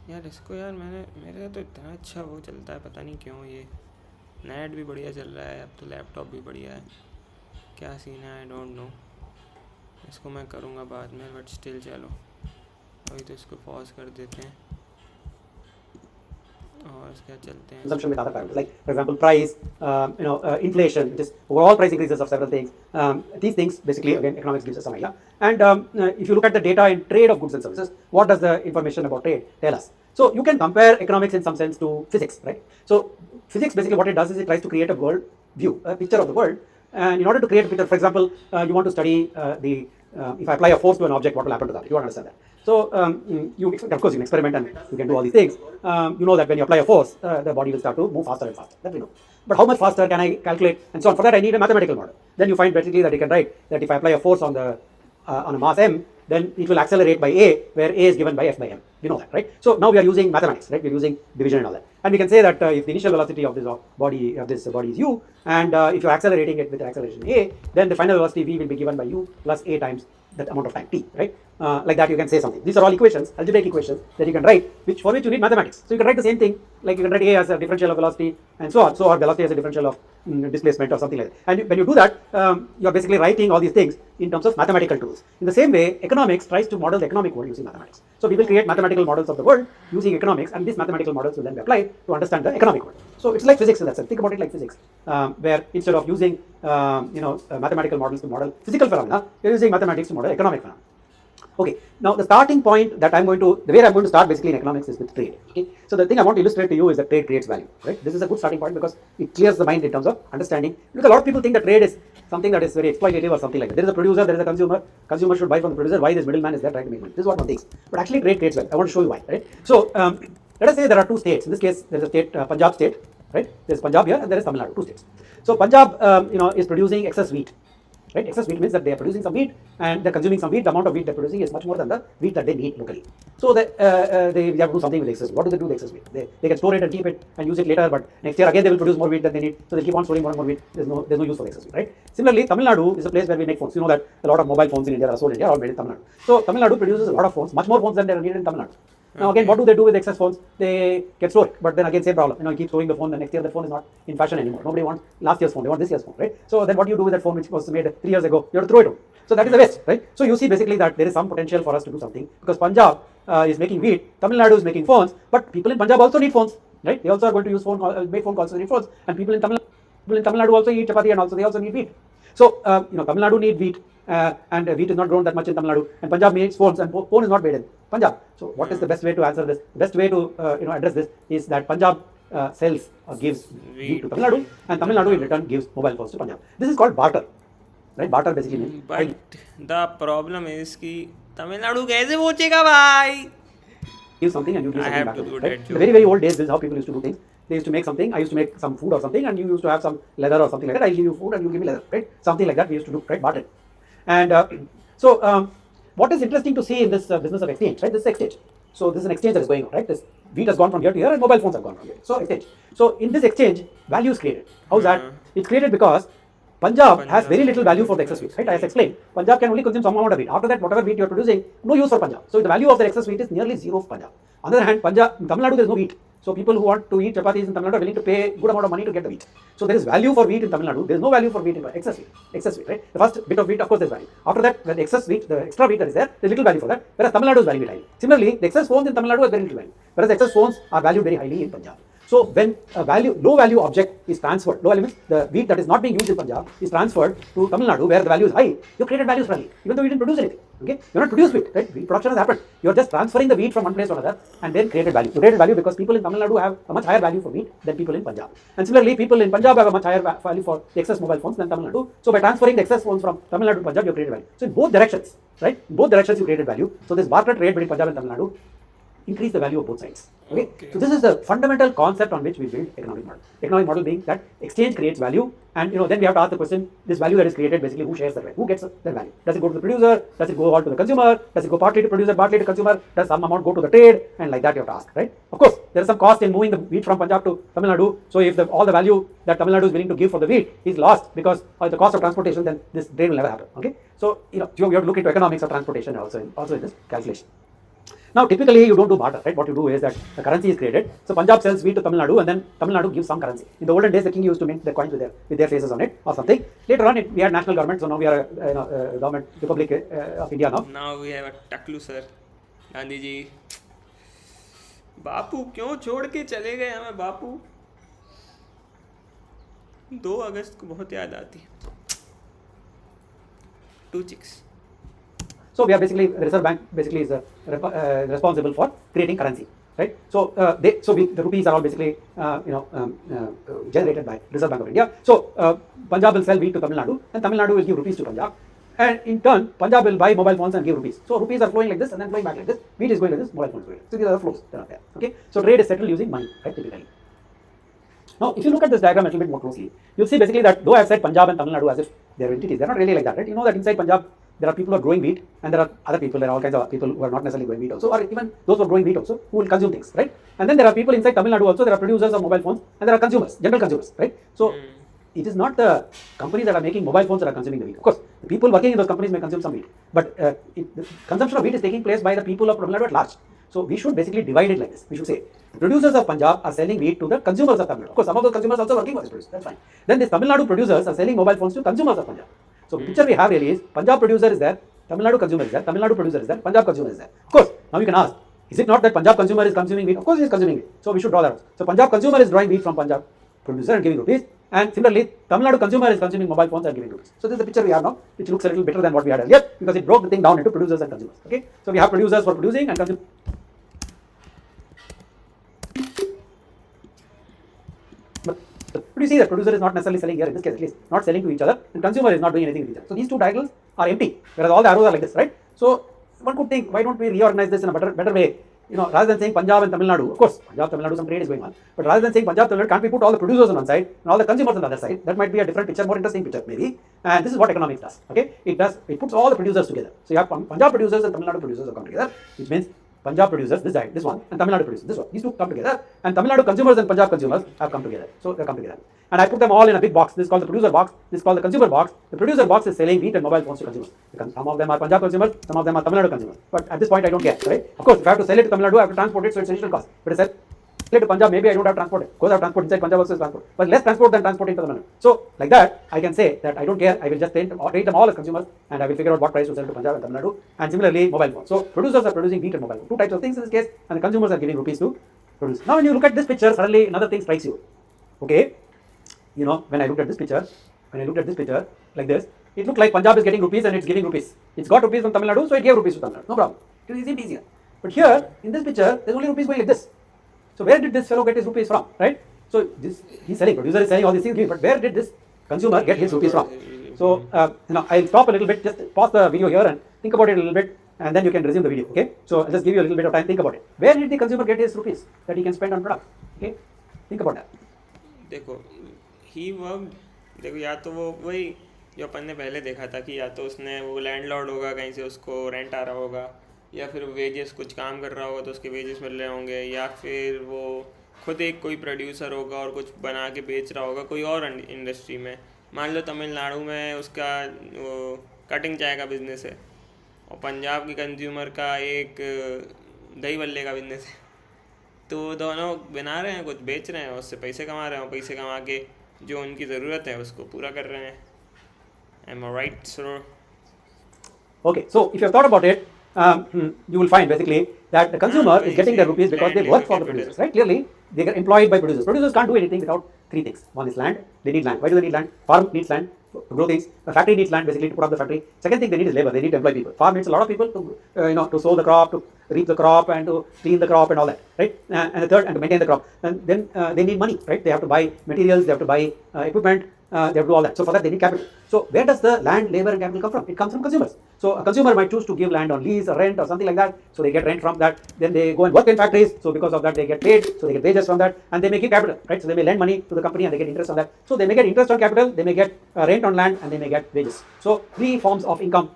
यार इसको यार मेरे तो इतना अच्छा वो चलता है, पता नहीं क्यों ये नेट भी बढ़िया चल रहा है, अब तो लैपटॉप भी बढ़िया है, क्या सीन है आई डोंट नो। इसको मैं करूँगा बाद में, बट स्टिल चलो अभी तो इसको पॉज कर देते हैं और क्या चलते हैं। Consumption with other parameters, like for example price, inflation, just overall price increases of several things. These things basically, again, economics gives us some idea. And if you look at the data in trade of goods and services, what does the information about trade tell us? So you can compare economics in some sense to physics, right? So physics basically what it does is it tries to create a world view, a picture of the world. And in order to create a picture, for example, you want to study if I apply a force to an object, what will happen to that? You want to understand that. So of course you can experiment and you can do all these things. You know that when you apply a force, the body will start to move faster and faster. That we know. But how much faster can I calculate and so on? For that I need a mathematical model. Then you find basically that you can write that if I apply a force on a mass m, then it will accelerate by a, where a is given by f by m. We know that, right? So now we are using mathematics, right? We are using division and all that. And we can say that if the initial velocity of this body is u, and if you are accelerating it with an acceleration a, then the final velocity v will be given by u plus a times that amount of time t, right? Like that you can say something. These are all equations, algebraic equations that you can write, for which you need mathematics. So you can write the same thing, like you can write a as a differential of velocity and so on. So our velocity as a differential of displacement or something like that. And when you do that, you are basically writing all these things in terms of mathematical tools. In the same way, economics tries to model the economic world using mathematics. So we will create mathematical models of the world using economics, and these mathematical models will then be applied to understand the economic world. So it's like physics in that sense. Think about it like physics, where instead of using mathematical models to model physical phenomena, you're using mathematics to model economic phenomena. Okay, now the starting point that the way I'm going to start basically in economics is with trade. Okay, so the thing I want to illustrate to you is that trade creates value, right? This is a good starting point because it clears the mind in terms of understanding. Because a lot of people think that trade is something that is very exploitative or something like that. There is a producer, there is a consumer. Consumer should buy from the producer. Why this middleman is there trying to make money? This is what one thinks. But actually, trade creates value. I want to show you why, right? So let us say there are two states. In this case, there is a state, Punjab state, right? There is Punjab here and there is Tamil Nadu, two states. So Punjab, is producing excess wheat. right? Excess wheat means that they are producing some wheat and they're consuming some wheat. The amount of wheat they're producing is much more than the wheat that they need locally. So they have to do something with excess wheat. What do they do with excess wheat? They can store it and keep it and use it later, but next year again they will produce more wheat than they need. So they keep on storing more and more wheat. There's no use for excess wheat, right? Similarly, Tamil Nadu is a place where we make phones. You know that a lot of mobile phones in India are sold in India, are all made in Tamil Nadu. So Tamil Nadu produces a lot of phones, much more phones than they are needed in Tamil Nadu. Now again, what do they do with excess phones? They get stored, but then again same problem. You keep storing the phone, the next year the phone is not in fashion anymore. Nobody wants last year's phone, they want this year's phone, right? So then what do you do with that phone which was made 3 years ago? You have to throw it out. So that is a waste, right? So you see basically that there is some potential for us to do something because Punjab is making wheat, Tamil Nadu is making phones, but people in Punjab also need phones, right? They also are going to use make phone calls, so they need phones, and people in Tamil Nadu also eat chapati and also they also need wheat. So Tamil Nadu need wheat. And wheat is not grown that much in Tamil Nadu, and Punjab needs phones, and phone is not made in Punjab. So what is the best way to answer this? The best way to address this is that Punjab sells or gives wheat to Tamil Nadu, and Tamil Nadu in return gives mobile phones to Punjab. This is called barter, right? Barter basically means. But the problem is कि तमिलनाडु कैसे पहुंचेगा भाई? Give something and you give something back. I have to do right? that. In the very very old days, this is how people used to do things. They used to make something. I used to make some food or something, and you used to have some leather or something like that. I give you food and you give me leather, right? Something like that we used to do, right? Barter. And what is interesting to see in this business of exchange, right? This is exchange. So this is an exchange that is going on, right? This wheat has gone from here to here, and mobile phones have gone from here. So exchange. So in this exchange, value is created. How is that? It's created because Punjab has very little value for the excess wheat, right? As explained, Punjab can only consume some amount of wheat. After that, whatever wheat you are producing, no use for Punjab. So the value of the excess wheat is nearly zero for Punjab. On the other hand, in Tamil Nadu there is no wheat. So people who want to eat chapatis in Tamil Nadu are willing to pay good amount of money to get the wheat. So there is value for wheat in Tamil Nadu. There is no value for wheat in excess wheat, right? The first bit of wheat, of course, there is value. After that, when the excess wheat, the extra wheat that is there is little value for that. Whereas Tamil Nadu is valued highly. Similarly, the excess phones in Tamil Nadu are very little value. Whereas the excess phones are valued very highly in Punjab. So when a low value object is transferred, low value means the wheat that is not being used in Punjab is transferred to Tamil Nadu where the value is high, you created values for it, even though you didn't produce anything. Okay, you not produced wheat, right? Wheat production has happened. You are just transferring the wheat from one place to another and then created value. You created value because people in Tamil Nadu have a much higher value for wheat than people in Punjab. And similarly, people in Punjab have a much higher value for the excess mobile phones than Tamil Nadu. So by transferring the excess phones from Tamil Nadu to Punjab, you created value. So in both directions, right? In both directions you created value. So this barter trade between Punjab and Tamil Nadu increase the value of both sides. Okay? So this is the fundamental concept on which we build economic model. Economic model being that exchange creates value, and then we have to ask the question: this value that is created, basically, who shares that value? Who gets that value? Does it go to the producer? Does it go all to the consumer? Does it go partly to producer, partly to consumer? Does some amount go to the trade? And like that, you have to ask, right? Of course, there is some cost in moving the wheat from Punjab to Tamil Nadu. So if all the value that Tamil Nadu is willing to give for the wheat is lost because of the cost of transportation, then this trade will never happen. Okay? So you have to look into economics of transportation also in this calculation. Now, typically, you don't do barter, right? What you do is that the currency is created. So, Punjab sells wheat to Tamil Nadu, and then Tamil Nadu gives some currency. In the olden days, the king used to mint the coins with their faces on it or something. Later on, we had national government, so now we are a government republic of India now. Now we have a Taklu sir, Gandhi ji. बापू क्यों छोड़ के चले गए हमें बापू? 2 अगस्त को बहुत याद आती है. 2 chicks. So we are basically, the Reserve Bank basically is responsible for creating currency, right? So the rupees are all basically generated by Reserve Bank of India. So Punjab will sell wheat to Tamil Nadu, and Tamil Nadu will give rupees to Punjab, and in turn Punjab will buy mobile phones and give rupees. So rupees are flowing like this and then flowing back like this. Wheat is going like this, mobile phones going like this. So these are the flows that are there. Okay, so trade is settled using money, right? Typically. Now, if you look at this diagram a little bit more closely, you'll see basically that though I have said Punjab and Tamil Nadu as if they are entities, they are not really like that, right? You know that inside Punjab there are people who are growing wheat, and there are other people, there are all kinds of people who are not necessarily growing wheat also, or even those who are growing wheat also, who will consume things, right? And then there are people inside Tamil Nadu also, there are producers of mobile phones, and there are consumers, general consumers, right? So it is not the companies that are making mobile phones that are consuming the wheat. Of course, the people working in those companies may consume some wheat, but the consumption of wheat is taking place by the people of Tamil Nadu at large. So we should basically divide it like this. We should say, the producers of Punjab are selling wheat to the consumers of Tamil Nadu. Of course, some of those consumers are also working for this producer, that's fine. Then the Tamil Nadu producers are selling mobile phones to consumers of Punjab. So the picture we have really is, Punjab producer is there, Tamil Nadu consumer is there, Tamil Nadu producer is there, Punjab consumer is there. Of course, now you can ask, is it not that Punjab consumer is consuming wheat? Of course he is consuming wheat. So we should draw that out. So Punjab consumer is drawing wheat from Punjab producer and giving rupees. And similarly, Tamil Nadu consumer is consuming mobile phones and giving rupees. So this is the picture we have now, which looks a little better than what we had earlier, because it broke the thing down into producers and consumers. Okay, so we have producers for producing and consumers. But you see that producer is not necessarily selling here, in this case at least, not selling to each other, and consumer is not doing anything with each other. So these two diagonals are empty, whereas all the arrows are like this, right? So one could think, why don't we reorganize this in a better way? rather than saying Punjab and Tamil Nadu, of course, Punjab, Tamil Nadu, some trade is going on. But rather than saying Punjab, Tamil Nadu, can't we put all the producers on one side and all the consumers on the other side? That might be a different picture, more interesting picture maybe. And this is what economics does. Okay, it puts all the producers together. So you have Punjab producers and Tamil Nadu producers have come together, which means Punjab producers, this one, and Tamil Nadu producers, this one. These two come together, and Tamil Nadu consumers and Punjab consumers have come together. So they come together. And I put them all in a big box. This is called the producer box. This is called the consumer box. The producer box is selling wheat and mobile phones to consumers. Some of them are Punjab consumers, some of them are Tamil Nadu consumers. But at this point, I don't care, right? Of course, if I have to sell it to Tamil Nadu, I have to transport it, so it's additional cost. But I sell it to Punjab, maybe I don't have transport it. Of course, I have transport inside Punjab versus transport. But less transport than transporting to Tamil Nadu. So, like that, I can say that I don't care. I will just treat them all as consumers, and I will figure out what price to sell to Punjab and Tamil Nadu. And similarly, mobile phones. So, producers are producing wheat and mobile phones. Two types of things in this case, and the consumers are giving rupees to produce. Now, when you look at this picture, suddenly another thing strikes you. Okay. When I looked at this picture like this, it looked like Punjab is getting rupees and it's giving rupees. It's got rupees from Tamil Nadu, so it gave rupees to Tamil Nadu. No problem. It seemed easier. But here, in this picture, there's only rupees going like this. So where did this fellow get his rupees from, right? So he's selling, producer is selling all these things, but where did this consumer get his rupees from? So, I'll stop a little bit, just pause the video here and think about it a little bit, and then you can resume the video, okay? So I'll just give you a little bit of time, think about it. Where did the consumer get his rupees that he can spend on products, okay? Think about that. देखो ही work, देखो या तो वो वही जो अपन ने पहले देखा था कि या तो उसने वो लैंडलॉर्ड होगा, कहीं से उसको रेंट आ रहा होगा, या फिर वेजेस कुछ काम कर रहा होगा तो उसके वेजेस मिल रहे होंगे, या फिर वो खुद एक कोई प्रोड्यूसर होगा और कुछ बना के बेच रहा होगा कोई और इंडस्ट्री में. मान लो तमिलनाडु में उसका वो कटिंग चाय का बिजनेस है और पंजाब की कंज्यूमर का एक दही बल्ले का बिजनेस है, तो दोनों बना रहे हैं, कुछ बेच रहे हैं, उससे पैसे कमा रहे हैं, पैसे कमा के जो उनकी ज़रूरत है उसको पूरा कर रहे हैं. Am I right, sir? Okay, so if you have thought about it, you will find basically that the consumer is getting the rupees because they work for the producers, right? Clearly, they get employed by producers. Producers can't do anything without three things. One is land. They need land. Why do they need land? Farm needs land to grow things. A factory needs land basically to put up the factory. Second thing they need is labor. They need to employ people. Farm needs a lot of people to to sow the crop, to reap the crop, and to clean the crop and all that, right? And the third, and to maintain the crop. And then they need money, right? They have to buy materials. They have to buy equipment. They have to do all that. So for that they need capital. So where does the land, labor and capital come from? It comes from consumers. So a consumer might choose to give land on lease or rent or something like that. So they get rent from that. Then they go and work in factories. So because of that they get paid. So they get wages from that, and they may give capital, right? So they may lend money to the company and they get interest on that. So they may get interest on capital. They may get rent on land, and they may get wages. So three forms of income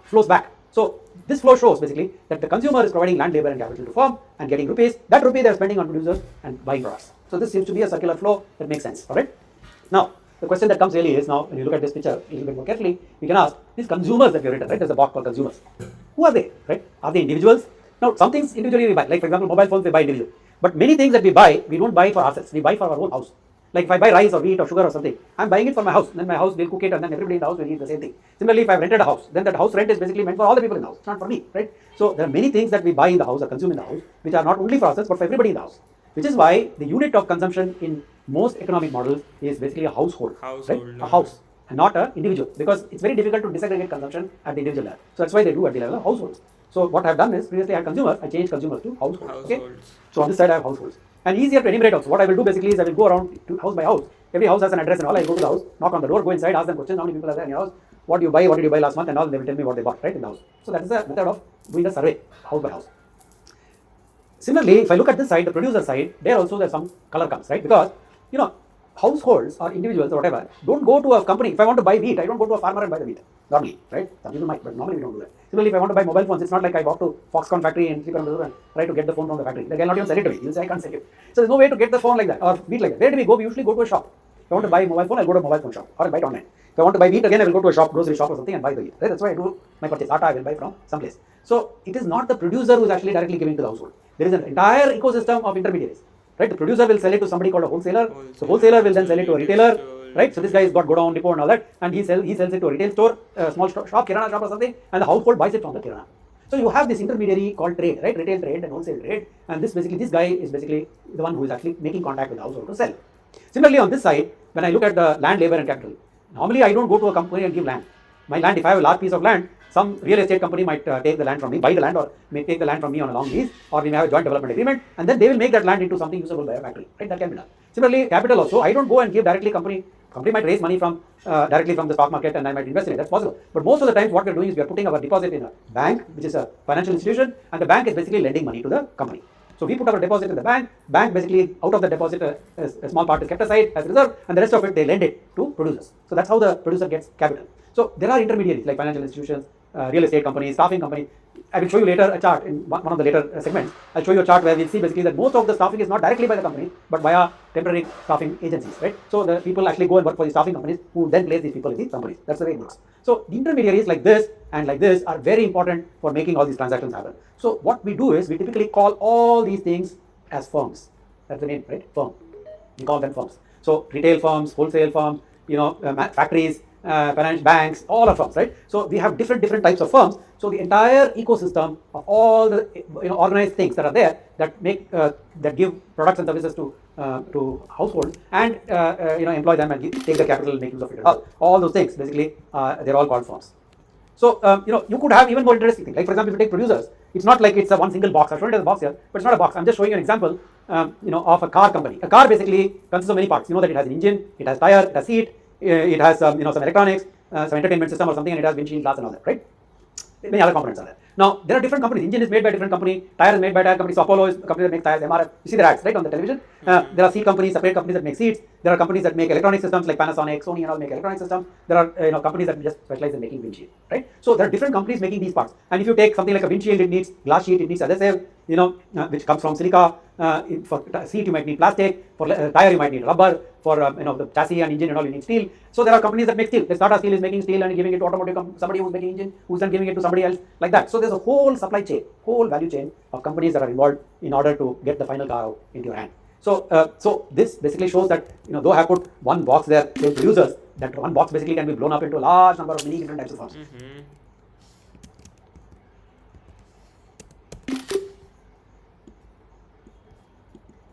flows back. So this flow shows basically that the consumer is providing land, labor and capital to firm and getting rupees. That rupee they are spending on producers and buying products. So this seems to be a circular flow that makes sense. All right. Now, the question that comes really is, now when you look at this picture a little bit more carefully, we can ask, these consumers that we have written, right? There's a box called consumers. Who are they, right? Are they individuals? Now, some things individually we buy, like for example, mobile phones we buy individually. But many things that we don't buy for ourselves, we buy for our own house. Like if I buy rice or wheat or sugar or something, I'm buying it for my house. Then my house will cook it, and then everybody in the house will eat the same thing. Similarly, if I've rented a house, then that house rent is basically meant for all the people in the house. It's not for me, right? So there are many things that we buy in the house or consume in the house, which are not only for ourselves but for everybody in the house. Which is why the unit of consumption in most economic models is basically a household, right? A house, and not an individual, because it's very difficult to disaggregate consumption at the individual level. So that's why they do at the level of households. So what I've done is, previously I had consumers, I changed consumers to households. Okay? So on this side I have households. And easier to enumerate also. What I will do basically is I will go around to house by house. Every house has an address and all. I go to the house, knock on the door, go inside, ask them questions, how many people are there in your house, what do you buy, what did you buy last month, and all. They will tell me what they bought, right, in the house. So that is a method of doing a survey, house by house. Similarly, if I look at this side, the producer side, there also there's some color comes, right? Because, households or individuals or whatever don't go to a company. If I want to buy wheat, I don't go to a farmer and buy the wheat. Normally, right? Some people might, but normally we don't do that. Similarly, if I want to buy mobile phones, it's not like I walk to Foxconn factory and click on the door and try to get the phone from the factory. The guy will not even sell it to me. He'll say, I can't sell it. So there's no way to get the phone like that or wheat like that. Where do we go? We usually go to a shop. If I want to buy a mobile phone, I'll go to a mobile phone shop or I'll buy it online. If I want to buy wheat again, I will go to a shop, grocery shop or something and buy the wheat. Right? That's why I do my purchase. Atta I will buy from someplace. So it is not the producer who is actually directly giving to the household. There is an entire ecosystem of intermediaries. Right? The producer will sell it to somebody called a wholesaler. So wholesaler will then sell it to a retailer. Right? So this guy has got godown, depot and all that, and he sells it to a retail store, a small shop, kirana shop or something, and the household buys it from the kirana. So you have this intermediary called trade, right? Retail trade and wholesale trade, and this guy is basically the one who is actually making contact with the household to sell. Similarly, on this side, when I look at the land, labor and capital, normally I don't go to a company and give land. My land, if I have a large piece of land, some real estate company might take the land from me, buy the land, or may take the land from me on a long lease, or we may have a joint development agreement, and then they will make that land into something usable by a factory, right? That can be done. Similarly, capital also, I don't go and give directly to company might raise money from directly from the stock market and I might invest in it. That's possible. But most of the times what we're doing is we are putting our deposit in a bank, which is a financial institution, and the bank is basically lending money to the company. So we put our deposit in the bank basically out of the deposit a small part is kept aside as reserve, and the rest of it they lend it to producers. So that's how the producer gets capital. So there are intermediaries like financial institutions, real estate companies, staffing companies. I will show you later a chart in one of the later segments. I'll show you a chart where we'll see basically that most of the staffing is not directly by the company, but via temporary staffing agencies, right? So the people actually go and work for the staffing companies who then place these people in the companies. That's the way it works. So the intermediaries like this and like this are very important for making all these transactions happen. So what we do is we typically call all these things as firms. That's the name, right? Firm. We call them firms. So retail firms, wholesale firms, factories, financial banks, all are firms, right? So we have different types of firms. So the entire ecosystem of all the organized things that are there that make that give products and services to households and employ them and take the capital and make use of it. All those things basically they're all called firms. So you could have even more interesting things. Like for example, if you take producers, it's not like it's a one single box. I've shown it as a box here, but it's not a box. I'm just showing you an example, of a car company. A car basically consists of many parts. You know that it has an engine, it has tire, it has seat, it has some electronics, some entertainment system or something, and it has windshield glass and all that, right? Many other components are there. Now there are different companies. Engine is made by different company. Tire is made by tire company. So Apollo is a company that makes tires. MRF. You see the ads right on the television. There are seat companies, separate companies that make seats. There are companies that make electronic systems like Panasonic, Sony, and all make electronic systems. There are companies that just specialize in making windshield, right? So there are different companies making these parts. And if you take something like a windshield, it needs glass sheet, it needs adhesive, which comes from silica. For seat you might need plastic. For tire you might need rubber. For the chassis and engine and all you need steel. So there are companies that make steel. Like Tata Steel is making steel and giving it to automotive somebody who's making engine, who's then giving it to somebody else, like that. So there's a whole supply chain, whole value chain of companies that are involved in order to get the final car out into your hand. So this basically shows that though I have put one box there saying producers, that one box basically can be blown up into a large number of many different types of firms.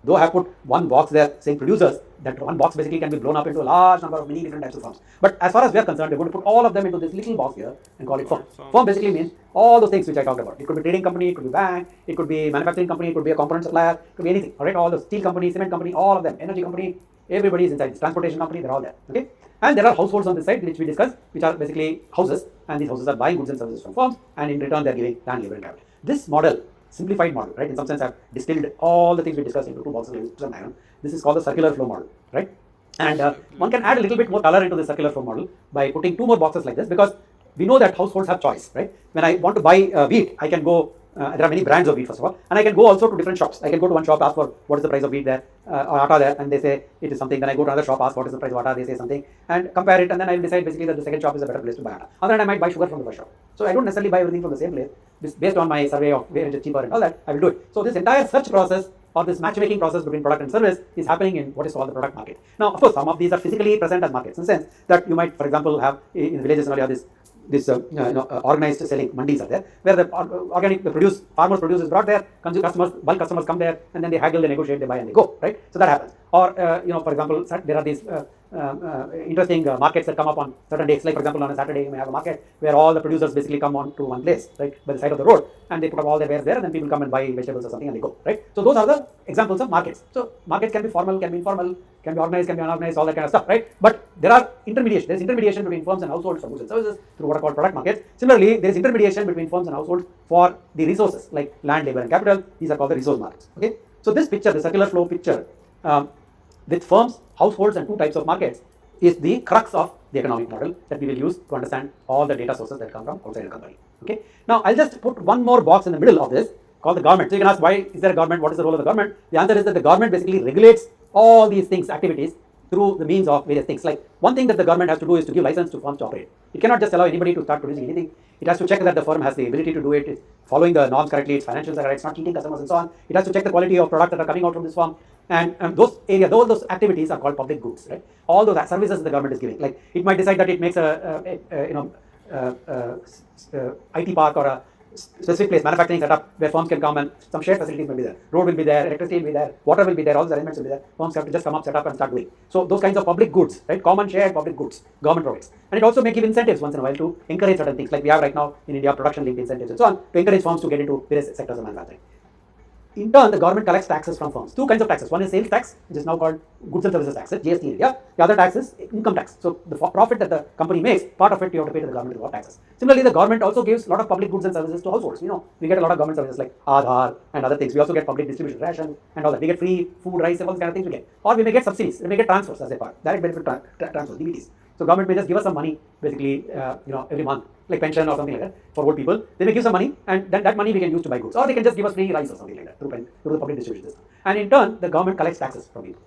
Though I have put one box there saying producers, that one box basically can be blown up into a large number of many different types of firms. But as far as we are concerned, we're going to put all of them into this little box here and call it firm. Firm basically means all those things which I talked about. It could be trading company, it could be bank, it could be manufacturing company, it could be a component supplier, it could be anything. All right, all the steel company, cement company, all of them, energy company, everybody is inside this. Transportation company, they're all there. Okay, and there are households on this side which we discussed, which are basically houses, and these houses are buying goods and services from firms, and in return they're giving land, labor, and capital. This model, simplified model, right? In some sense, I've distilled all the things we discussed into two boxes of iron. This is called the circular flow model, right? And one can add a little bit more color into the circular flow model by putting two more boxes like this, because we know that households have choice, right? When I want to buy wheat, I can go. There are many brands of wheat, first of all, and I can go also to different shops. I can go to one shop, ask for what is the price of wheat there, or atta there, and they say it is something. Then I go to another shop, ask what is the price of atta, they say something, and compare it, and then I will decide basically that the second shop is a better place to buy atta. Other than I might buy sugar from the first shop. So I don't necessarily buy everything from the same place. Based on my survey of where it is cheaper and all that, I will do it. So this entire search process or this matchmaking process between product and service is happening in what is called the product market. Now, of course, some of these are physically present as markets in the sense that you might, for example, have in villages and all this organized selling mandis are there, where the organic farmers produce is brought there, bulk customers come there, and then they haggle, they negotiate, they buy and they go, right? So that happens. Or for example, there are these interesting markets that come up on certain days. Like for example, on a Saturday you may have a market where all the producers basically come on to one place, right, by the side of the road, and they put up all their wares there, and then people come and buy vegetables or something and they go, right? So those are the examples of markets. So markets can be formal, can be informal, can be organized, can be unorganized, all that kind of stuff, right? But there are intermediation. There is intermediation between firms and households for goods and services through what are called product markets. Similarly, there is intermediation between firms and households for the resources like land, labor, and capital. These are called the resource markets. Okay. So this picture, the circular flow picture, with firms, households, and two types of markets, is the crux of the economic model that we will use to understand all the data sources that come from outside the company. Okay. Now I'll just put one more box in the middle of this called the government. So you can ask, why is there a government? What is the role of the government? The answer is that the government basically regulates all these things, activities, through the means of various things. Like one thing that the government has to do is to give license to firms to operate. It cannot just allow anybody to start producing anything. It has to check that the firm has the ability to do it, it's following the norms correctly, its financials are right, it's not cheating customers and so on. It has to check the quality of products that are coming out from this firm. And those areas, those activities are called public goods, right? All those services that the government is giving. Like it might decide that it makes IT park or a specific place, manufacturing setup where firms can come and some shared facilities will be there. Road will be there, electricity will be there, water will be there, all the arrangements will be there. Firms have to just come up, set up and start doing. So those kinds of public goods, right? Common shared public goods, government provides. And it also may give incentives once in a while to encourage certain things. Like we have right now in India, production linked incentives and so on, to encourage firms to get into various sectors of manufacturing. In turn, the government collects taxes from firms. Two kinds of taxes. One is sales tax, which is now called goods and services tax, GST in India. The other tax is income tax. So the profit that the company makes, part of it you have to pay to the government through taxes. Similarly, the government also gives a lot of public goods and services to households. We get a lot of government services like Aadhaar and other things. We also get public distribution, ration, and all that. We get free food, rice, all these kind of things we get. Or we may get subsidies. We may get transfers as a part. Direct benefit transfers, DBTs. So government may just give us some money, basically, every month, like pension or something like that for old people. They may give some money, and then that money we can use to buy goods, or they can just give us free rice or something like that through the public distribution system. And in turn, the government collects taxes from people.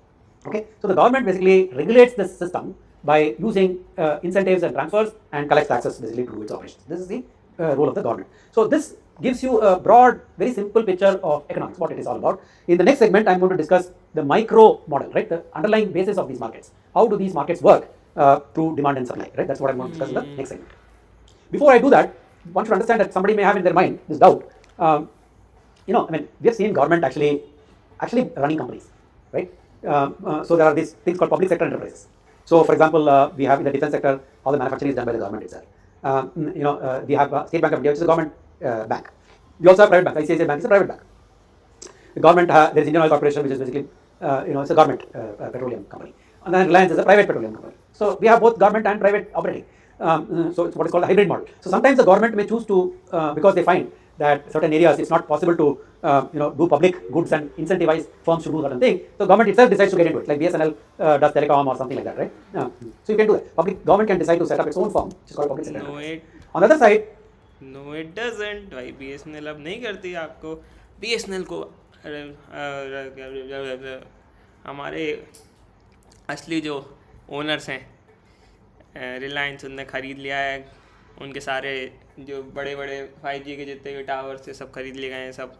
Okay, so the government basically regulates this system by using incentives and transfers and collects taxes basically to do its operations. This is the role of the government. So this gives you a broad, very simple picture of economics, what it is all about. In the next segment, I'm going to discuss the micro model, right? The underlying basis of these markets. How do these markets work through demand and supply, right? That's what I'm going to discuss in the next segment. Before I do that, one should understand that somebody may have in their mind this doubt. We have seen government actually running companies, right? So there are these things called public sector enterprises. So, for example, we have in the defense sector, all the manufacturing is done by the government itself. We have State Bank of India, which is a government bank. We also have private banks. ICICI Bank is a private bank. The government, there is Indian Oil Corporation, which is basically, it's a government petroleum company. And then Reliance is a private petroleum company. So we have both government and private operating. So it's what is called a hybrid model. So sometimes the government may choose to, because they find that certain areas it's not possible to do public goods and incentivize firms to do certain things. So government itself decides to get into it, like BSNL does telecom or something like that, right? So you can do that. Government can decide to set up its own firm, which is called public sector. On the other side, no it doesn't. भाई BSNL अब नहीं करती आपको. BSNL को हमारे असली जो owners हैं रिलायंस, उनने ख़रीद लिया है. उनके सारे जो बड़े बड़े 5G के जितने भी टावर्स थे सब खरीद लिए गए हैं, सब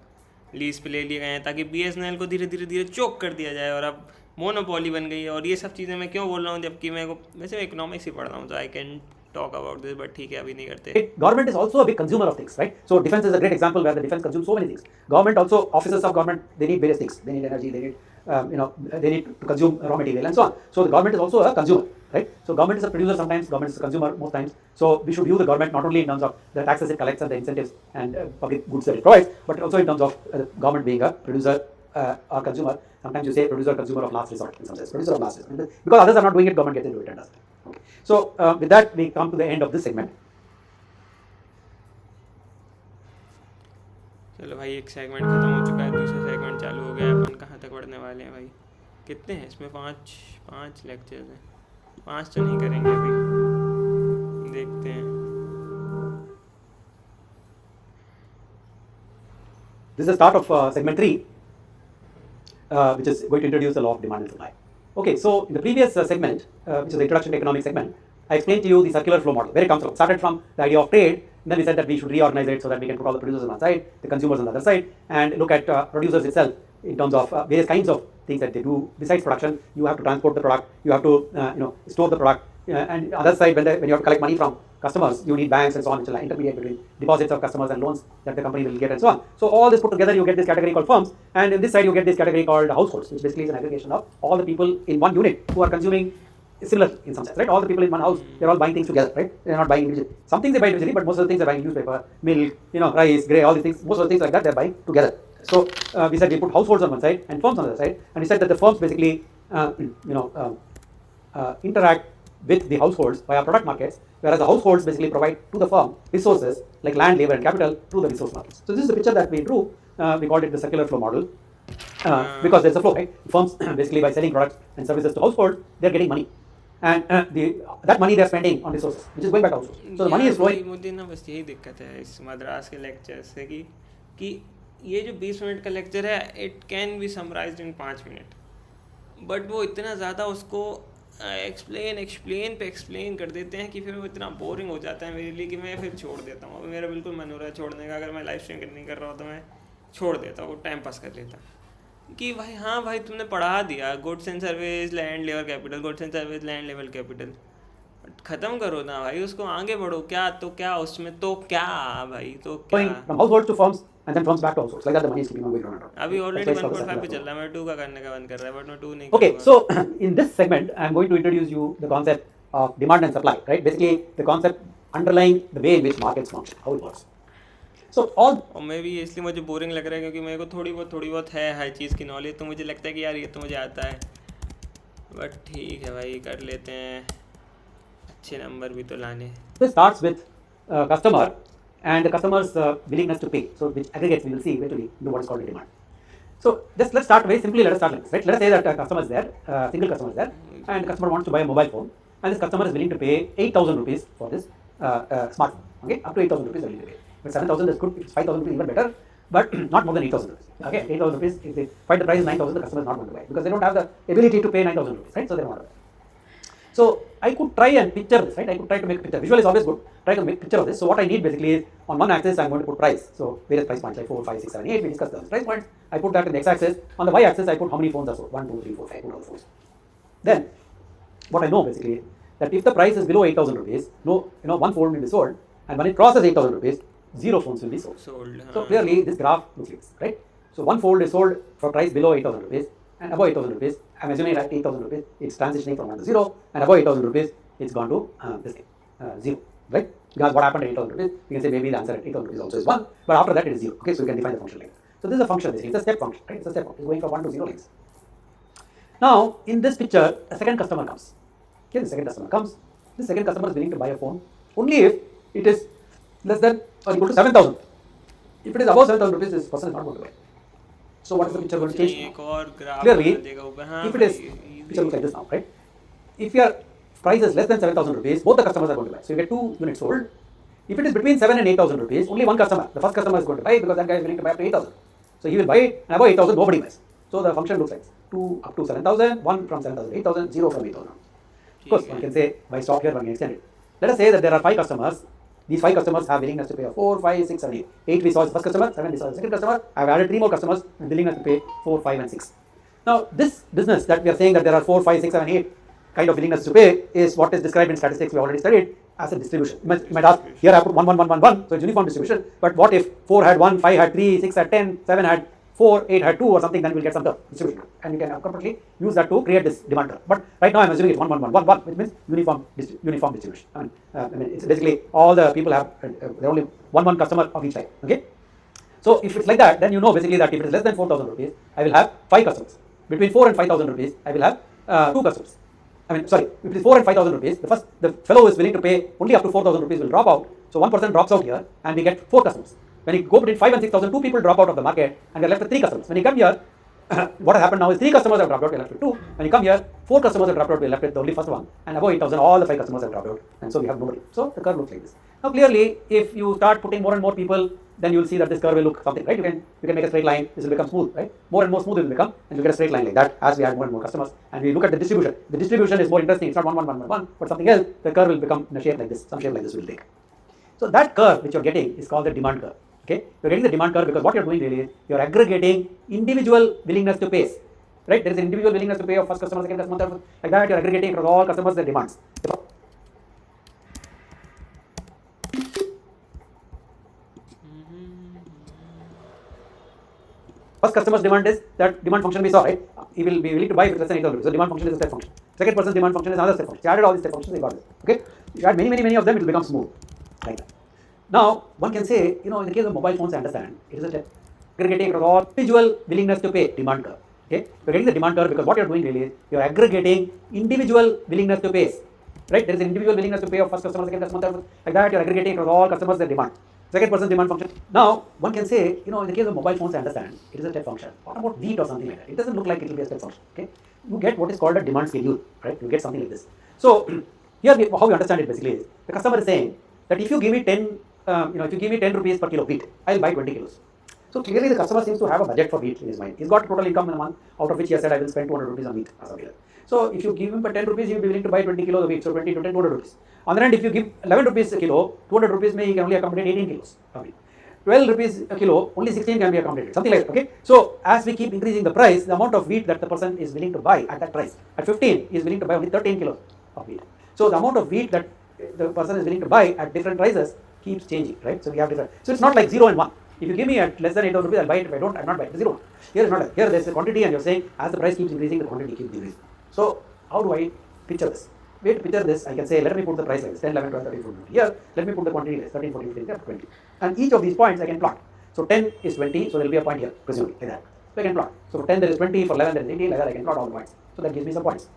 लीज पे ले लिए गए हैं, ताकि BSNL को धीरे धीरे चोक कर दिया जाए और अब मोनोपोली बन गई है. और ये सब चीज़ें मैं क्यों बोल रहा हूँ, जबकि मैं वैसे इकोनॉमिक्स ही पढ़ रहा हूँ, तो I can talk about this, but ठीक है अभी नहीं करते. Government is also a big consumer of things, right? So defense is a great example where the defense consumes so many things. Government also, officers of government, they need various things. They need energy, they need they need to consume raw material and so on. So the government is also a consumer, right? So government is a producer sometimes, government is a consumer most times. So we should view the government not only in terms of the taxes it collects and the incentives and public goods that it provides, but also in terms of government being a producer or consumer. Sometimes you say producer, consumer of last resort in some sense, producer of last resort. Because others are not doing it, government gets into it and does it. Okay. So with that, we come to the end of this segment. चलो भाई, एक segment खत्म हो चुका है, दूसरा segment चालू हो गया. अपन कहाँ तक बढ़ने वाले हैं भाई? कितने हैं इसमें? पाँच लेक्चर्स हैं. 5 तो नहीं करेंगे अभी, देखते हैं. This is the start of segment 3, which is going to introduce the law of demand and supply. Okay, so in the previous segment, which is the introduction to economic segment, I explained to you the circular flow model, where it comes from. Started from the idea of trade, then we said that we should reorganize it so that we can put all the producers on one side, the consumers on the other side, and look at producers itself in terms of various kinds of things that they do. Besides production, you have to transport the product, you have to store the product, and other side, when you have to collect money from customers, you need banks and so on, which are intermediate between deposits of customers and loans that the company will get and so on. So all this put together, you get this category called firms, and in this side you get this category called households, which basically is an aggregation of all the people in one unit who are consuming similar in some sense, right? All the people in one house, they're all buying things together, right? They're not buying individually. Some things they buy individually, but most of the things they're buying newspaper, milk, rice, grey, all these things, most of the things like that they're buying together. So we said we put households on one side and firms on the other side, and we said that the firms basically interact with the households via product markets, whereas the households basically provide to the firm resources like land, labor, and capital through the resource markets. So this is the picture that we drew. We called it the circular flow model because there's a flow, right? Firms basically by selling products and services to households, they're getting money. And that money they're spending on resources, which is going back to households. So the money is flowing. मुझे ना बस यही दिक्कत है इस मद्रास के lecture से कि ये जो 20 मिनट का लेक्चर है, it can be summarised in 5 minute, but वो इतना ज़्यादा उसको एक्सप्लेन कर देते हैं कि फिर वो इतना बोरिंग हो जाता है मेरे लिए कि मैं फिर छोड़ देता हूँ. मेरा बिल्कुल मन हो रहा है छोड़ने का. अगर मैं लाइव स्ट्रीम नहीं कर रहा हूँ तो मैं छोड़ देता हूँ, टाइम पास कर लेता कि भाई हाँ भाई तुमने पढ़ा दिया goods and service land level capital, goods and service land level capital, खत्म करो ना भाई, उसको आगे बढ़ो. क्या उसमें तो क्या भाई, तो क्या from households to firms and then firms back to households, like that the money is keeping on going on. अभी ऑलरेडी 1.5 पे चल रहा है, मैं 2 का करने का बंद कर रहा है, बट मैं 2 नहीं. Okay, so in this segment I am going to introduce you the concept of demand and supply, right? Basically the concept underlying the way in which markets function, how it works. So all और मैं भी इसलिए मुझे boring लग रहा है क्योंकि मेरे को थोड़ी बहुत है हर चीज़ की नॉलेज, तो मुझे लगता है कि यार ये तो मुझे आता है, बट ठीक है भाई कर लेते हैं, अच्छे नंबर भी तो लाने। this starts with customer and the customer's willingness to pay. So which aggregates, we will see eventually do what is called a demand. So just let's start very simply. Let us start like this, right? Let us say that a customer is there, single customer is there, and customer wants to buy a mobile phone, and this customer is willing to pay 8,000 rupees for this smartphone. Okay, up to 8,000 rupees willing to pay. But 7,000 is good. If it's 5,000 rupees, even better. But not more than 8,000 rupees. Okay, 8,000 rupees. If they find the price is 9,000, the customer is not going to buy because they don't have the ability to pay 9,000 rupees, right? So they don't want to buy. So I could try and picture this, right? I could try to make a picture. Visual is always good. Try to make a picture of this. So what I need basically is on one axis I'm going to put price. So various price points like 4, 5, 6, 7, 8. We discussed those price points. I put that in the x-axis. On the y-axis I put how many phones are sold. 1, 2, 3, 4, 5. Put all the phones. Then what I know basically is that if the price is below 8,000 rupees, no, one phone will be sold, and when it crosses 8,000 rupees, 0 phones will be sold. So clearly this graph looks like this, right? So one fold is sold for price below 8,000 rupees, and above 8,000 rupees, I'm assuming at 8,000 rupees, it's transitioning from 1 to 0, and above 8,000 rupees, it's gone to this thing, 0, right? Because what happened at 8,000 rupees, we can say maybe the answer at 8,000 rupees also is 1, but after that it is 0, okay? So we can define the function like that. So this is a function, basically. It's a step function, right? It's a step function. It's going from 1 to 0 lengths. Now, in this picture, a second customer comes. Okay, the second customer comes. The second customer is willing to buy a phone only if it is less than or equal to 7,000. If it is above 7,000 rupees, this person is not going to buy. So what is the picture going to change? Clearly, if it is, picture looks like this now, right? If your price is less than 7,000 rupees, both the customers are going to buy. So you get 2 units sold. If it is between 7 and 8,000 rupees, only one customer, the first customer is going to buy because that guy is willing to buy up to 8,000. So he will buy it, and above 8,000, nobody buys. So the function looks like this. 2 up to 7,000, 1 from 7,000 to 8,000, 0 from 8,000. Of course, one can say by stop here, one can extend it. Let us say that there are 5 customers. These 5 customers have willingness to pay 4, 5, 6, 7, 8. 8 we saw as the first customer, 7 we saw as the second customer. I have added 3 more customers with willingness to pay 4, 5, and 6. Now, this business that we are saying that there are 4, 5, 6, 7, 8 kind of willingness to pay is what is described in statistics we already studied as a distribution. You might ask, here I put 1, 1, 1, 1, 1, so it's uniform distribution. But what if 4 had 1, 5 had 3, 6 had 10, 7 had 4, 8 had 2 or something, then we'll get some distribution. And we can appropriately use that to create this demand curve. But right now I'm assuming it's 1, 1, 1, 1, 1, which means uniform distribution. I mean it's basically all the people have, they're only one customer of each type. Okay? So if it's like that, then you know basically that if it is less than 4,000 rupees, I will have 5 customers. Between 4 and 5,000 rupees, I will have 2 customers. I mean, sorry, if it is 4 and 5,000 rupees, the fellow who is willing to pay only up to 4,000 rupees will drop out. So one person drops out here, and we get 4 customers. When you go between 5 and 6,000, 2 people drop out of the market, and we are left with 3 customers. When you come here, what has happened now is 3 customers have dropped out, we are left with 2. When you come here, 4 customers have dropped out, we are left with the only first one. And above 8,000, all the 5 customers have dropped out, and so we have nobody. So the curve looks like this. Now clearly, if you start putting more and more people, then you will see that this curve will look something, right? You can make a straight line, this will become smooth, right? More and more smooth it will become, and you get a straight line like that as we add more and more customers. And we look at the distribution. The distribution is more interesting. It's not 1, 1, 1, 1, 1, but something else. The curve will become in a shape like this. Some shape like this will take. So that curve which you're getting is called the demand curve. Okay, you're getting the demand curve because what you're doing really is you're aggregating individual willingness to pay. Right? There is an individual willingness to pay of first customer, second customer, third, like that. You're aggregating across all customers their demands. First customer's demand is that demand function we saw, right? He will be willing to buy if it's less than 8,000 rupees. So demand function is a step function. Second person's demand function is another step function. So you added all these step functions, you got this. Okay? If you add many of them, it will become smooth. Like that. Now, one can say, in the case of mobile phones, I understand, it is a step. Aggregating across all individual willingness to pay, demand curve. Okay? You're getting the demand curve because what you're doing really is you're aggregating individual willingness to pay. Right? There is an individual willingness to pay of first customer, second customer, third, like that. You're aggregating across all customers their demand. Second person demand function. Now, one can say, in the case of mobile phones, I understand, it is a step function. What about wheat or something like that? It doesn't look like it will be a step function. Okay? You get what is called a demand schedule, right? You get something like this. So, here how we understand it basically is, the customer is saying that if you give me 10, if you give me 10 rupees per kilo wheat, I will buy 20 kilos. So clearly the customer seems to have a budget for wheat in his mind. He's got total income in a month, out of which he has said I will spend 200 rupees on wheat or something like that. So if you give him for 10 rupees, he will be willing to buy 20 kilos of wheat. So 20 to 10, 200 rupees. On the other hand, if you give 11 rupees a kilo, 200 rupees may he can only accommodate 18 kilos of wheat. 12 rupees a kilo, only 16 can be accommodated, something like that, okay? So, as we keep increasing the price, the amount of wheat that the person is willing to buy at that price, at 15, he is willing to buy only 13 kilos of wheat. So, the amount of wheat that the person is willing to buy at different prices keeps changing, right? So, we have different, so it's not like 0 and 1. If you give me at less than 8,000 rupees, I'll buy it. If I don't, I'll not buy it. 0. Here is not like, here there's a quantity and you're saying as the price keeps increasing, the quantity keeps decreasing. So, how do I picture this? way to picture this, I can say, let me put the price like this, 10, 11, 12, 13, 14, 15. Here, let me put the quantity like 13, 14, 15, 20. And each of these points I can plot. So 10 is 20, so there will be a point here, presumably, like that. So I can plot. So for 10 there is 20, for 11 there is 18, like that I can plot all the points. So that gives me some points.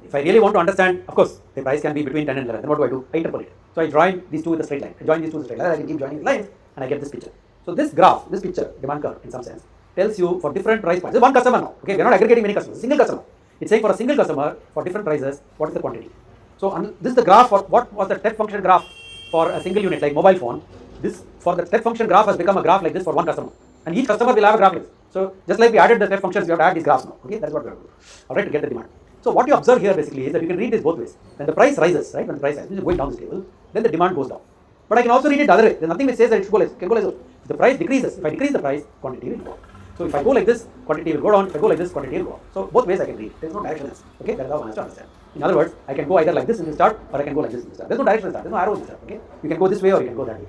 If I really want to understand, of course, the price can be between 10 and 11. Then what do? I interpolate. So I join these two with a straight line. I join these two with a straight line. I can keep joining lines and I get this picture. So this graph, this picture, demand curve in some sense, tells you for different price points. This is one customer now. Okay, we are not aggregating many customers. Single customer. It's saying for a single customer for different prices, what is the quantity? So this is the graph for what was the step function graph for a single unit like mobile phone. This for the step function graph has become a graph like this for one customer. And each customer will have a graph like this. So just like we added the step functions, we have to add these graphs now. Okay, that's what we have to do. Alright, to get the demand. So what you observe here basically is that you can read this both ways. When the price rises, right, when the price rises, which is going down this table, then the demand goes down. But I can also read it the other way. There's nothing which says that it should go like, can go like this. If the price decreases, if I decrease the price, quantity will go up. So if I go like this, quantity will go down. If I go like this, quantity will go up. So both ways I can read. There's no directionless. Okay, that's how one has to understand. In other words, I can go either like this in the start or I can go like this in the start. There's no directional start. There's no arrow in the start. Okay, you can go this way or you can go that way.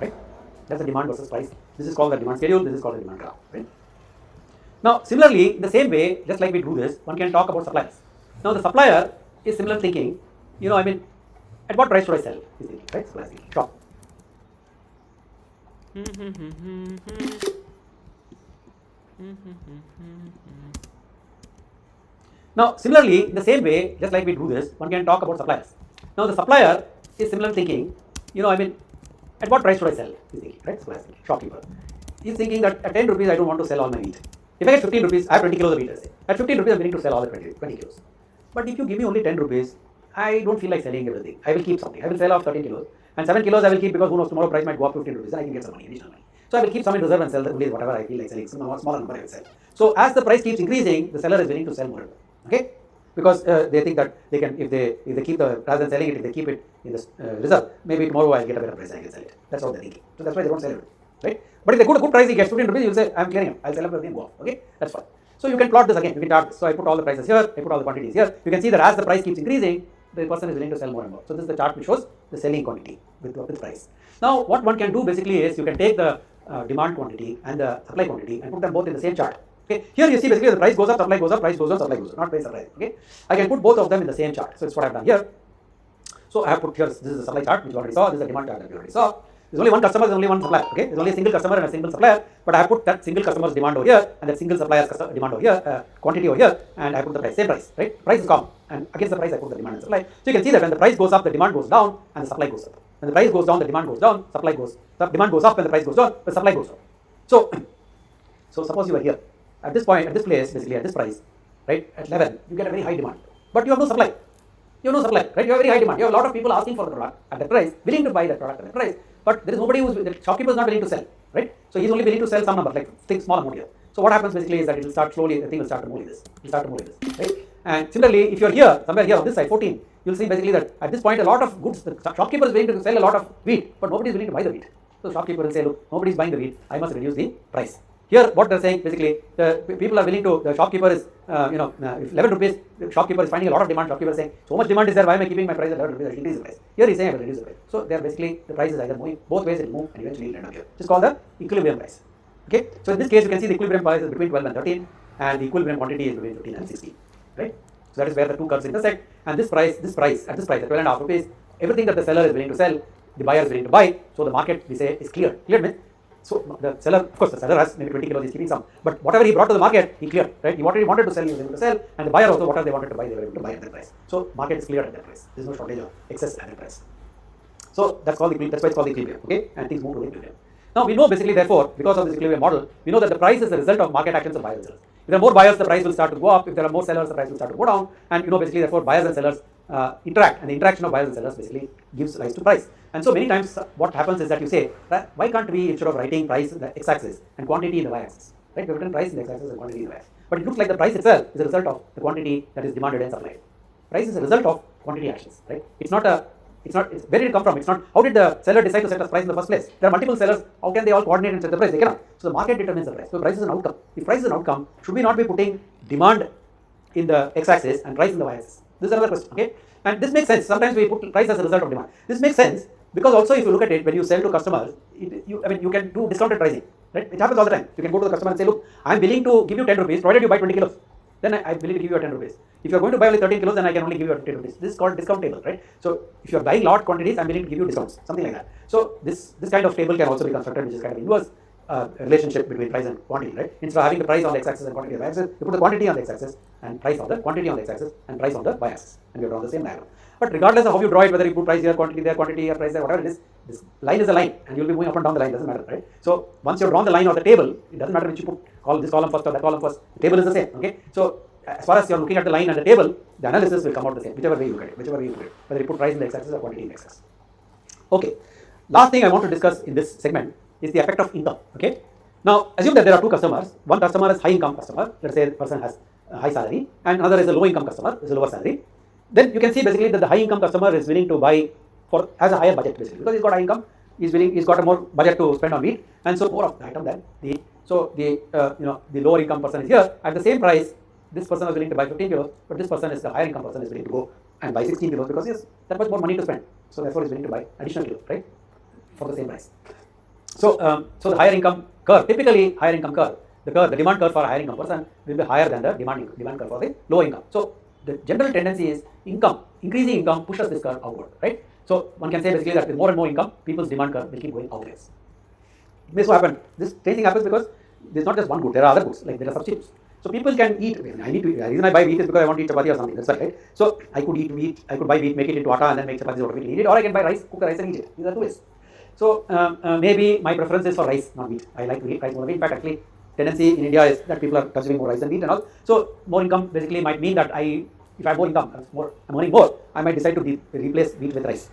Right? That's the demand versus price. This is called the demand schedule. This is called the demand graph. Right? Now, similarly, in the same way, just like we do this, one can talk about suppliers. Now, the supplier is similar thinking. You know, I mean, at what price should I sell? He's thinking, right? Supplier thinking. Shop. Now, similarly, in the same way, just like we do this, one can talk about suppliers. Now, the supplier is similar thinking. You know, I mean, at what price should I sell? He's thinking, right? Supplier thinking. Shopkeeper. He's thinking that at 10 rupees, I don't want to sell all my wheat. If I get 15 rupees, I have 20 kilos of wheat, let's say. At 15 rupees, I'm willing to sell all the 20 kilos. But if you give me only 10 rupees, I don't feel like selling everything. I will keep something. I will sell off 13 kilos. And 7 kilos I will keep because who knows, tomorrow price might go up 15 rupees and I can get some money, additional money. So I will keep some in reserve and sell only whatever I feel like selling. Some smaller number I will sell. So as the price keeps increasing, the seller is willing to sell more. Okay? Because they think that they can, if they keep the, rather than selling it, if they keep it in the reserve, maybe tomorrow I'll get a better price and I can sell it. That's what they're thinking. So that's why they don't sell it. Right? But if they go to good price, he gets 15 rupees, you'll say, I'm clearing him. I'll sell everything and go off. Okay? That's fine. So you can plot this again. You can chart this. So I put all the prices here. I put all the quantities here. You can see that as the price keeps increasing, the person is willing to sell more and more. So this is the chart which shows the selling quantity with price. Now what one can do basically is you can take the demand quantity and the supply quantity and put them both in the same chart. Okay. Here you see basically the price goes up, supply goes up, price goes down, supply goes up. Not price, supply. Okay. I can put both of them in the same chart. So it's what I've done here. So I have put here, this is the supply chart which you already saw. This is the demand chart that you already saw. There's only one customer, there's only one supplier. Okay, there's only a single customer and a single supplier, but I have put that single customer's demand over here and that single supplier's demand over here, quantity over here, and I put the price, same price, right? Price is common, and against the price I put the demand and supply. So you can see that when the price goes up, the demand goes down and the supply goes up. When the price goes down, the demand goes down, the demand goes up and the price goes down, the supply goes up. So suppose you are here at this point, at this place, basically at this price, right? At 11, you get a very high demand, but you have no supply. You have no supply, right? You have very high demand. You have a lot of people asking for the product at that price, willing to buy that product at that price. But there is nobody who's, the shopkeeper is not willing to sell, right? So he's only willing to sell some number, like think small amount here. So what happens basically is that it will start slowly, the thing will start to move like this. It will start to move like this, right? And similarly, if you're here, somewhere here on this side, 14, you'll see basically that at this point a lot of goods, the shopkeeper is willing to sell a lot of wheat, but nobody is willing to buy the wheat. So the shopkeeper will say, look, nobody is buying the wheat, I must reduce the price. Here, what they're saying basically, the people are willing to, the shopkeeper is, if 11 rupees, the shopkeeper is finding a lot of demand, shopkeeper is saying, so much demand is there, why am I keeping my price at 11 rupees, I should increase the price. Here he's saying, I will reduce the price. So they're basically, the price is either moving, both ways it will move and eventually it will end up here. This is called the equilibrium price. Okay, so in this case, you can see the equilibrium price is between 12 and 13, and the equilibrium quantity is between 15 and 16, right? So that is where the two curves intersect, and this price, at 12.5 rupees, everything that the seller is willing to sell, the buyer is willing to buy, so the market, we say, is clear. Cleared means, so the seller, of course, the seller has maybe 20 kilos, he's keeping some, but whatever he brought to the market, he cleared, right? He wanted to sell, he was able to sell, and the buyer also, whatever they wanted to buy, they were able to buy at that price. So market is cleared at that price. There is no shortage of excess at that price. So that's why it's called the equilibrium, okay? And things move to the equilibrium. Now we know basically, therefore, because of this equilibrium model, we know that the price is the result of market actions of buyers and sellers. If there are more buyers, the price will start to go up. If there are more sellers, the price will start to go down. And basically, therefore, buyers and sellers interact, and the interaction of buyers and sellers basically gives rise to price. And so many times, what happens is that you say, why can't we, instead of writing price in the x-axis and quantity in the y-axis, right? We've written price in the x-axis and quantity in the y-axis. But it looks like the price itself is a result of the quantity that is demanded and supplied. Price is a result of quantity actions, right? It's where did it come from? It's not, how did the seller decide to set a price in the first place? There are multiple sellers, how can they all coordinate and set the price? They cannot. So the market determines the price. So price is an outcome. If price is an outcome, should we not be putting demand in the x-axis and price in the y-axis? This is another question, okay? And this makes sense. Sometimes we put price as a result of demand. This makes sense because also if you look at it, when you sell to customers, you can do discounted pricing, right? It happens all the time. You can go to the customer and say, look, I'm willing to give you 10 rupees, provided you buy 20 kilos. then I will give you 10 rupees. If you are going to buy only 13 kilos, then I can only give you 10 rupees. This is called discount table, right? So if you are buying lot quantities, I'm willing to give you discounts, something like that. So this kind of table can also be constructed, which is kind of inverse relationship between price and quantity, right? Instead of having the price on the x-axis and quantity on the y-axis, you put the quantity on the x-axis and price on the quantity on the x-axis and price on the y-axis, and you draw the same diagram. But regardless of how you draw it, whether you put price here, quantity there, price there, whatever it is, this line is a line, and you'll be moving up and down the line. Doesn't matter, right? So once you've drawn the line or the table, it doesn't matter which you put this column first or that column first. The table is the same. Okay. So as far as you're looking at the line and the table, the analysis will come out the same, whichever way you look at it, whichever way you put it, whether you put price in the x-axis or quantity in the x-axis. Okay. Last thing I want to discuss in this segment is the effect of income. Okay. Now assume that there are two customers. One customer is high income customer. Let's say the person has a high salary, and another is a low income customer, is a lower salary. Then you can see basically that the high income customer is willing to buy has a higher budget basically, because he's got high income, he's got a more budget to spend on meat, and so more of the item than the lower income person is here at the same price. This person is willing to buy 15 kilos, but this person is the higher income person is willing to go and buy 16 kilos because he has that much more money to spend. So therefore, he's willing to buy additional kilos, right, for the same price. So the higher income curve, typically higher income curve, the demand curve for a higher income person will be higher than the demand curve for the lower income. So the general tendency is increasing income pushes this curve outward, right? So one can say basically that with more and more income, people's demand curve will keep going outwards. This will happen. This tracing happens because there's not just one good. There are other goods, like there are substitutes. So people can eat. I need to eat. The reason I buy wheat is because I want to eat chapati or something. That's right. So I could eat wheat. I could buy wheat, make it into atta, and then make chapatis out of it and eat it. Or I can buy rice, cook the rice and eat it. These are two ways. So maybe my preference is for rice, not wheat. I like to eat rice more than wheat. In fact, actually, tendency in India is that people are consuming more rice than wheat and all. So more income basically might mean that if I have more income, I'm earning more, I might decide to replace wheat with rice.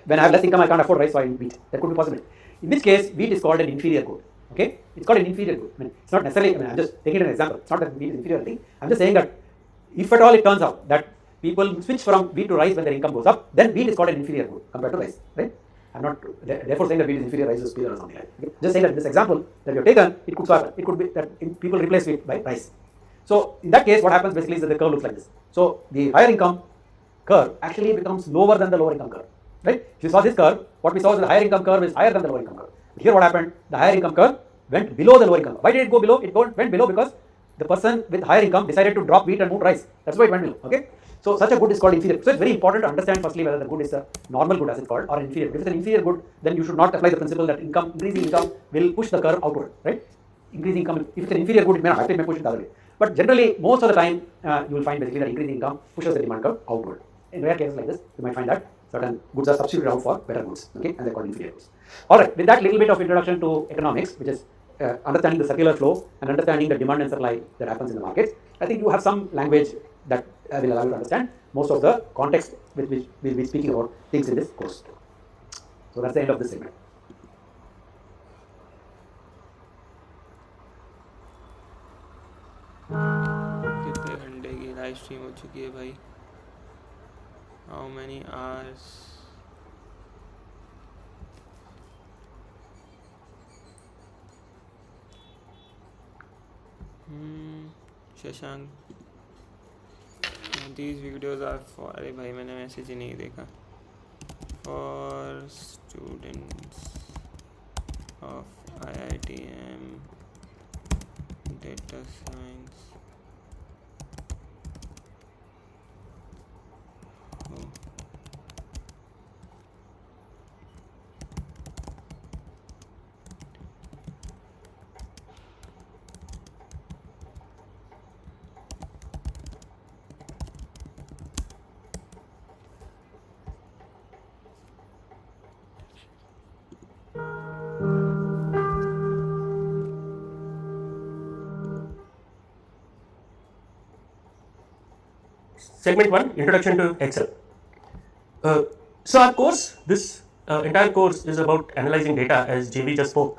When I have less income, I can't afford rice, so I eat wheat. That could be possible. In which case, wheat is called an inferior good. Okay, it's called an inferior good. I mean, it's not necessarily. I'm just taking an example. It's not that wheat is inferior thing. I'm just saying that if at all it turns out that people switch from wheat to rice when their income goes up, then wheat is called an inferior good compared to rice, right? I'm not therefore saying that wheat is inferior, rice is superior or something like that. Okay? Just saying that this example that you've taken, it could swap. It could be that people replace wheat by rice. So in that case, what happens basically is that the curve looks like this. So the higher income curve actually becomes lower than the lower income curve, right? If you saw this curve, what we saw is the higher income curve is higher than the lower income curve. Here what happened, the higher income curve went below the lower income curve. Why did it go below? It went below because the person with higher income decided to drop wheat and move rice. That's why it went below, okay? So such a good is called inferior. So it's very important to understand firstly whether the good is a normal good as it's called or an inferior. If it's an inferior good, then you should not apply the principle that increasing income will push the curve outward, right? Increasing income, if it's an inferior good, it may not have, it may push it the other way. But generally, most of the time, you will find basically that increasing income pushes the demand curve outward. In rare cases like this, you might find that certain goods are substituted out for better goods, okay, and they're called inferior goods. All right, with that little bit of introduction to economics, which is understanding the circular flow and understanding the demand and supply that happens in the markets, I think you have some language that will allow you to understand most of the context with which we'll be speaking about things in this course. So that's the end of this segment. कितने घंटे की live stream हो चुकी है भाई? How many hours? Shashank, these videos are for, अरे भाई मैंने मैसेज ही नहीं देखा, for students of IITM data science. Oh. Segment 1, Introduction to Excel. So our course, this entire course is about analyzing data, as JV just spoke.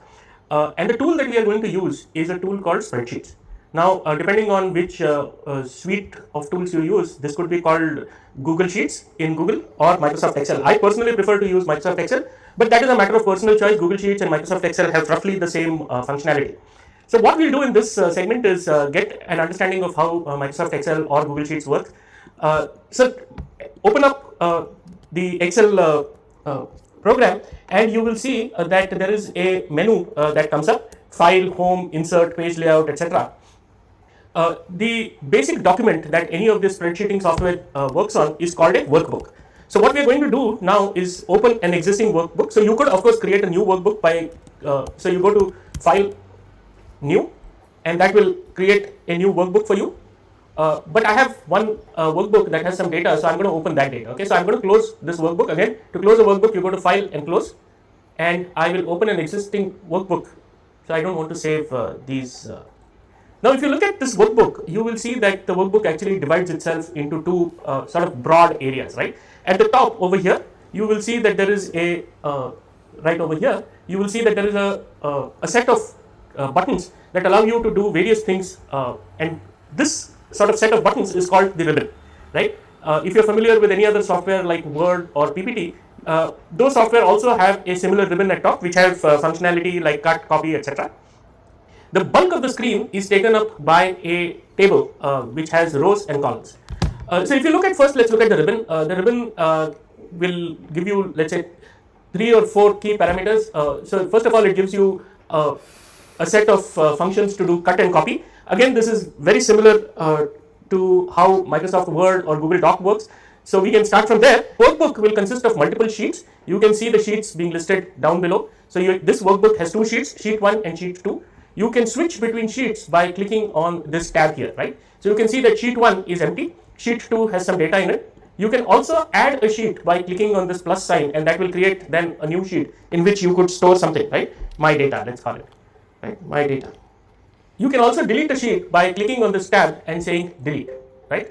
And the tool that we are going to use is a tool called spreadsheets. Now, depending on which suite of tools you use, this could be called Google Sheets in Google or Microsoft Excel. I personally prefer to use Microsoft Excel, but that is a matter of personal choice. Google Sheets and Microsoft Excel have roughly the same functionality. So what we'll do in this segment is get an understanding of how Microsoft Excel or Google Sheets work. So open up the Excel program and you will see that there is a menu that comes up: File, Home, Insert, Page Layout, etc. the basic document that any of this spreadsheeting software works on is called a workbook. So what we are going to do now is open an existing workbook. So you could of course create a new workbook by, so you go to File, New, and that will create a new workbook for you. But I have one workbook that has some data, so I'm going to open that data. Okay, so I'm going to close this workbook. Again, to close a workbook, you go to File and Close, and I will open an existing workbook. So I don't want to save these. Now, if you look at this workbook, you will see that the workbook actually divides itself into two sort of broad areas, right? At the top over here, you will see that there is a, right over here, you will see that there is a set of buttons that allow you to do various things, and this sort of set of buttons is called the ribbon, right? If you're familiar with any other software like Word or PPT, those software also have a similar ribbon at top which have functionality like cut, copy, etc. The bulk of the screen is taken up by a table which has rows and columns. So if you look at first, let's look at the ribbon. The ribbon will give you, let's say, 3 or 4 key parameters. So first of all, it gives you a set of functions to do cut and copy. Again, this is very similar to how Microsoft Word or Google Doc works. So we can start from there. Workbook will consist of multiple sheets. You can see the sheets being listed down below. So this workbook has 2 sheets, sheet 1 and sheet 2. You can switch between sheets by clicking on this tab here, right? So you can see that sheet 1 is empty, sheet 2 has some data in it. You can also add a sheet by clicking on this plus sign, and that will create then a new sheet in which you could store something, right? My data, let's call it, right? My data. You can also delete a sheet by clicking on this tab and saying delete, right?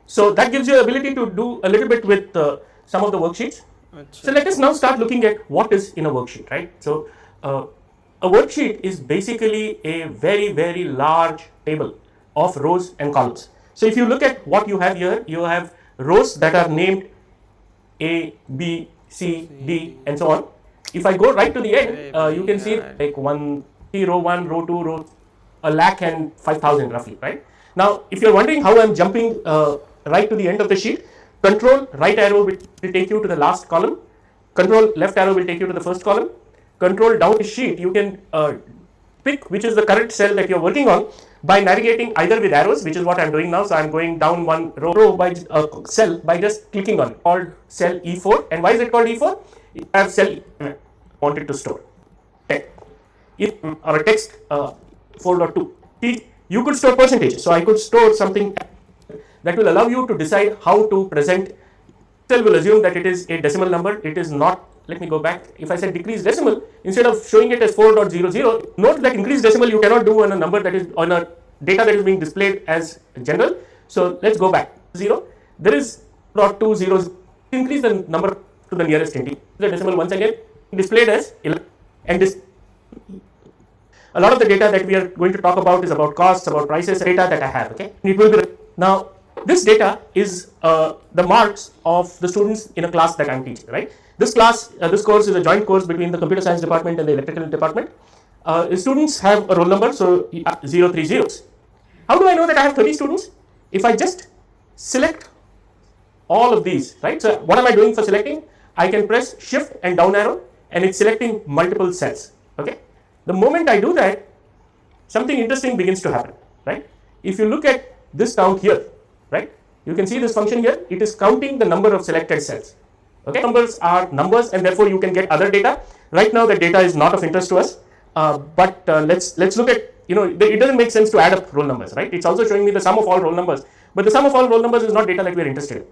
So that gives you the ability to do a little bit with some of the worksheets. So let us now start looking at what is in a worksheet, right? So a worksheet is basically a very, very large table of rows and columns. So if you look at what you have here, you have rows that are named A, B, C, D, and so on. If I go right to the end, you can see like row 1, row 2, row a lakh and 5,000 roughly, right? Now, if you're wondering how I'm jumping right to the end of the sheet, control right arrow will take you to the last column, control left arrow will take you to the first column, control down the sheet, you can pick which is the correct cell that you're working on by navigating either with arrows, which is what I'm doing now. So I'm going down one row by cell by just clicking on it, called cell E4. And why is it called E4? I have cell wanted to store text or a text 4.2. You could store percentage. So I could store something that will allow you to decide how to present. Cell will assume that it is a decimal number. It is not. Let me go back. If I said decreased decimal, instead of showing it as 4.00, note that increased decimal you cannot do on a number that is on a data that is being displayed as general. So let's go back. 0. There is 0.20. Increase the number to the nearest integer. The decimal once again displayed as 11. And this, a lot of the data that we are going to talk about is about costs, about prices, data that I have. Okay, and it will be now. This data is the marks of the students in a class that I'm teaching, right? This class, this course is a joint course between the computer science department and the electrical department. Students have a roll number, so 030s. How do I know that I have 30 students? If I just select all of these, right? So what am I doing for selecting? I can press shift and down arrow and it's selecting multiple cells, okay? The moment I do that, something interesting begins to happen, right? If you look at this down here, right? You can see this function here, it is counting the number of selected cells. Okay, numbers are numbers and therefore you can get other data. Right now the data is not of interest to us, but let's look at, it doesn't make sense to add up roll numbers, right? It's also showing me the sum of all roll numbers, but the sum of all roll numbers is not data that we are interested in.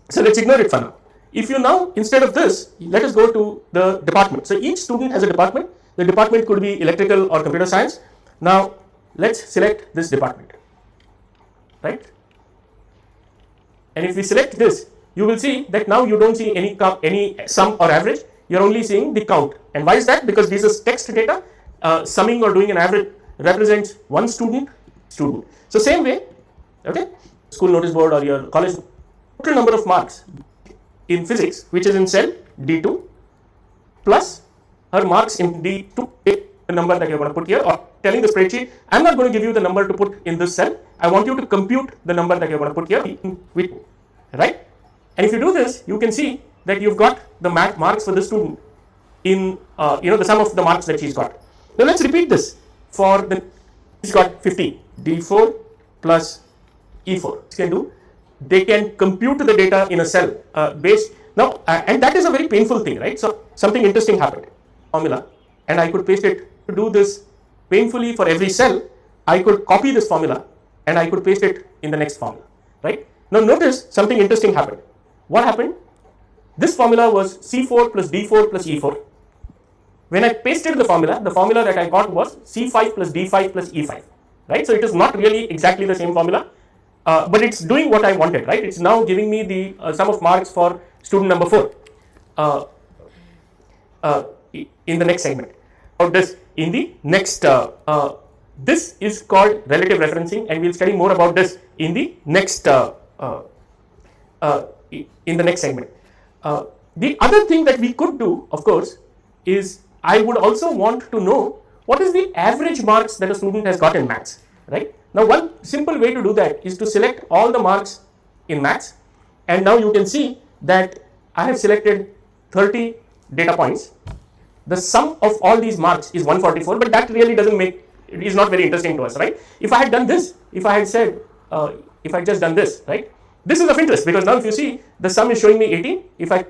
So let's ignore it for now. If you now, instead of this, let us go to the department. So each student has a department. The department could be electrical or computer science. Now let's select this department, right? And if we select this, you will see that now you don't see any sum or average. You're only seeing the count. And why is that? Because this is text data. Summing or doing an average represents one student. So same way, okay, school notice board or your college, total number of marks in physics, which is in cell D2, plus her marks in D2, the number that you're going to put here, or telling the spreadsheet, I'm not going to give you the number to put in this cell. I want you to compute the number that you're going to put here, right? And if you do this, you can see that you've got the marks for the student in, the sum of the marks that she's got. Now let's repeat this for she's got 50. D4 plus E4. Can do. They can compute the data in a cell based now, and that is a very painful thing, right? So something interesting happened. Formula, and I could paste it to do this painfully for every cell. I could copy this formula and I could paste it in the next formula, right? Now notice something interesting happened. What happened? This formula was C4 plus D4 plus E4. When I pasted the formula that I got was C5 plus D5 plus E5, right? So it is not really exactly the same formula, but it's doing what I wanted, right? It's now giving me the sum of marks for student number 4 in the next segment. About this in the next, this is called relative referencing, and we'll study more about this in the next segment. The other thing that we could do, of course, is I would also want to know what is the average marks that a student has got in maths, right? Now, one simple way to do that is to select all the marks in maths, and now you can see that I have selected 30 data points. The sum of all these marks is 144, but that really doesn't make, it is not very interesting to us, right? If I had done this, if I had said, if I had just done this, right? This is of interest because now if you see the sum is showing me 18. If I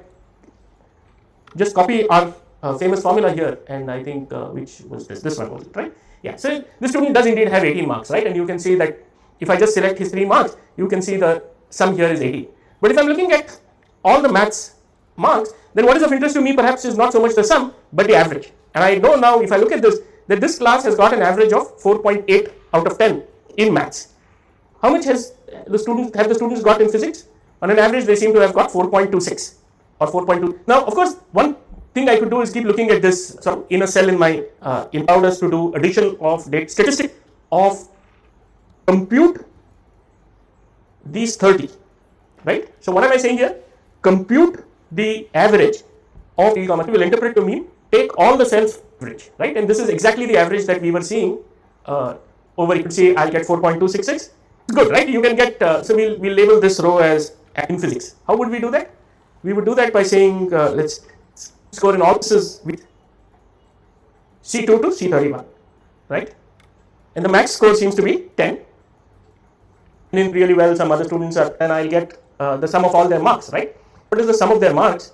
just copy our famous formula here, and I think which was this one was it, right? Yeah, so the student does indeed have 18 marks, right? And you can see that if I just select his 3 marks, you can see the sum here is 18. But if I'm looking at all the maths marks, then what is of interest to me perhaps is not so much the sum, but the average. And I know now if I look at this, that this class has got an average of 4.8 out of 10 in maths. How much has the students got in physics? On an average, they seem to have got 4.26 or 4.2. Now, of course, one thing I could do is keep looking at this sort of inner cell in my allowed us to do addition of data statistic of compute these 30, right? So what am I saying here? Compute the average of these commas. We will interpret to mean take all the cells average, right? And this is exactly the average that we were seeing over. You could say I'll get 4.266. Good, right? You can get. So we'll label this row as in physics. How would we do that? We would do that by saying let's score in all cases with C2 to C31, right? And the max score seems to be 10. In really well, some other students are, and I'll get the sum of all their marks, right? What is the sum of their marks?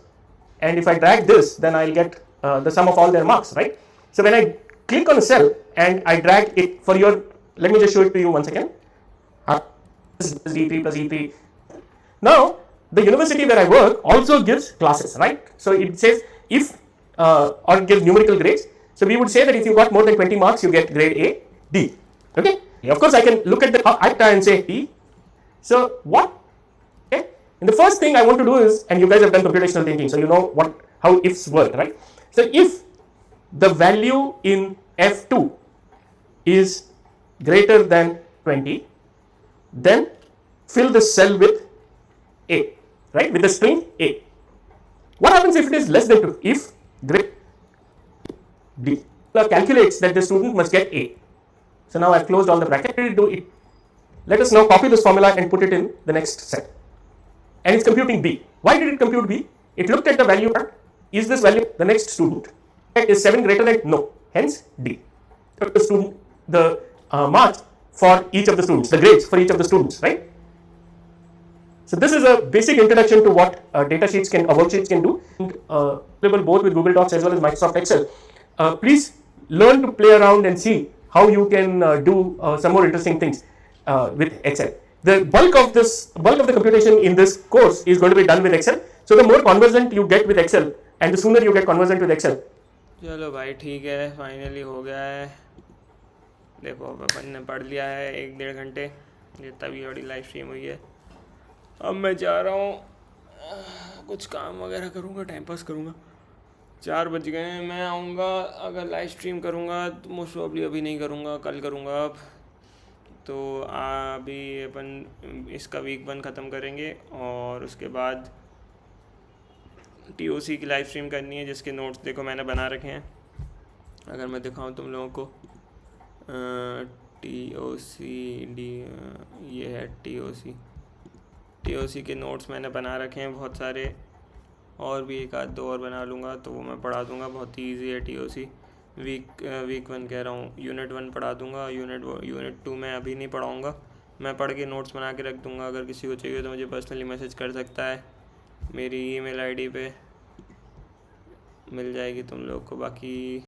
And if I drag this, then I'll get the sum of all their marks, right? So when I click on a cell and I drag it for your, let me just show it to you once again. This is D3 plus E3. Now, the university where I work also gives classes, right? So it says if, or gives numerical grades. So we would say that if you got more than 20 marks, you get grade A, D, okay? Of course, I can look at the acta and say E. So what? Okay. And the first thing I want to do is, and you guys have done computational thinking, so you know how ifs work, right? So if the value in F2 is greater than 20, then fill the cell with A, right? With the string A. What happens if it is less than 2? If greater D calculates that the student must get A. So now I've closed all the brackets. Do it. Let us now copy this formula and put it in the next set. And it's computing B. Why did it compute B? It looked at the value. Is this value the next student? Is 7 greater than? No. Hence D. The student, the marks for each of the students, the grades for each of the students, right? So this is a basic introduction to what data sheets can, worksheets can do. Available both with Google Docs as well as Microsoft Excel. Please learn to play around and see how you can do some more interesting things with Excel. The bulk of the computation in this course is going to be done with Excel. So the more conversant you get with Excel, and the sooner you get conversant with Excel. चलो भाई ठीक है, finally हो गया है. देखो अब अपन ने पढ़ लिया है 1-1.5 घंटे, जितना भी बड़ी लाइव स्ट्रीम हुई है. अब मैं जा रहा हूँ, कुछ काम वगैरह करूँगा, टाइम पास करूँगा. 4 बज गए हैं. मैं आऊँगा, अगर लाइव स्ट्रीम करूँगा तो मोस्ट प्रॉब्ली अभी नहीं करूँगा, कल करूँगा. अब तो अभी अपन इसका वीक 1 ख़त्म करेंगे और उसके बाद TOC की लाइव स्ट्रीम करनी है, जिसके नोट्स देखो मैंने बना रखे हैं. अगर मैं दिखाऊं तुम लोगों को, TOC ये है TOC के नोट्स मैंने बना रखे हैं बहुत सारे, और भी 1 आध 2 और बना लूँगा तो वो मैं पढ़ा दूँगा. बहुत ही ईजी है TOC. वीक 1 कह रहा हूँ, यूनिट 1 पढ़ा दूँगा। यूनिट 2 मैं अभी नहीं पढ़ाऊँगा, मैं पढ़ के नोट्स बना के रख दूँगा। अगर किसी को चाहिए तो मुझे पर्सनली मैसेज कर सकता है, मेरी ईमेल आईडी पे मिल जाएगी तुम लोग को। बाकी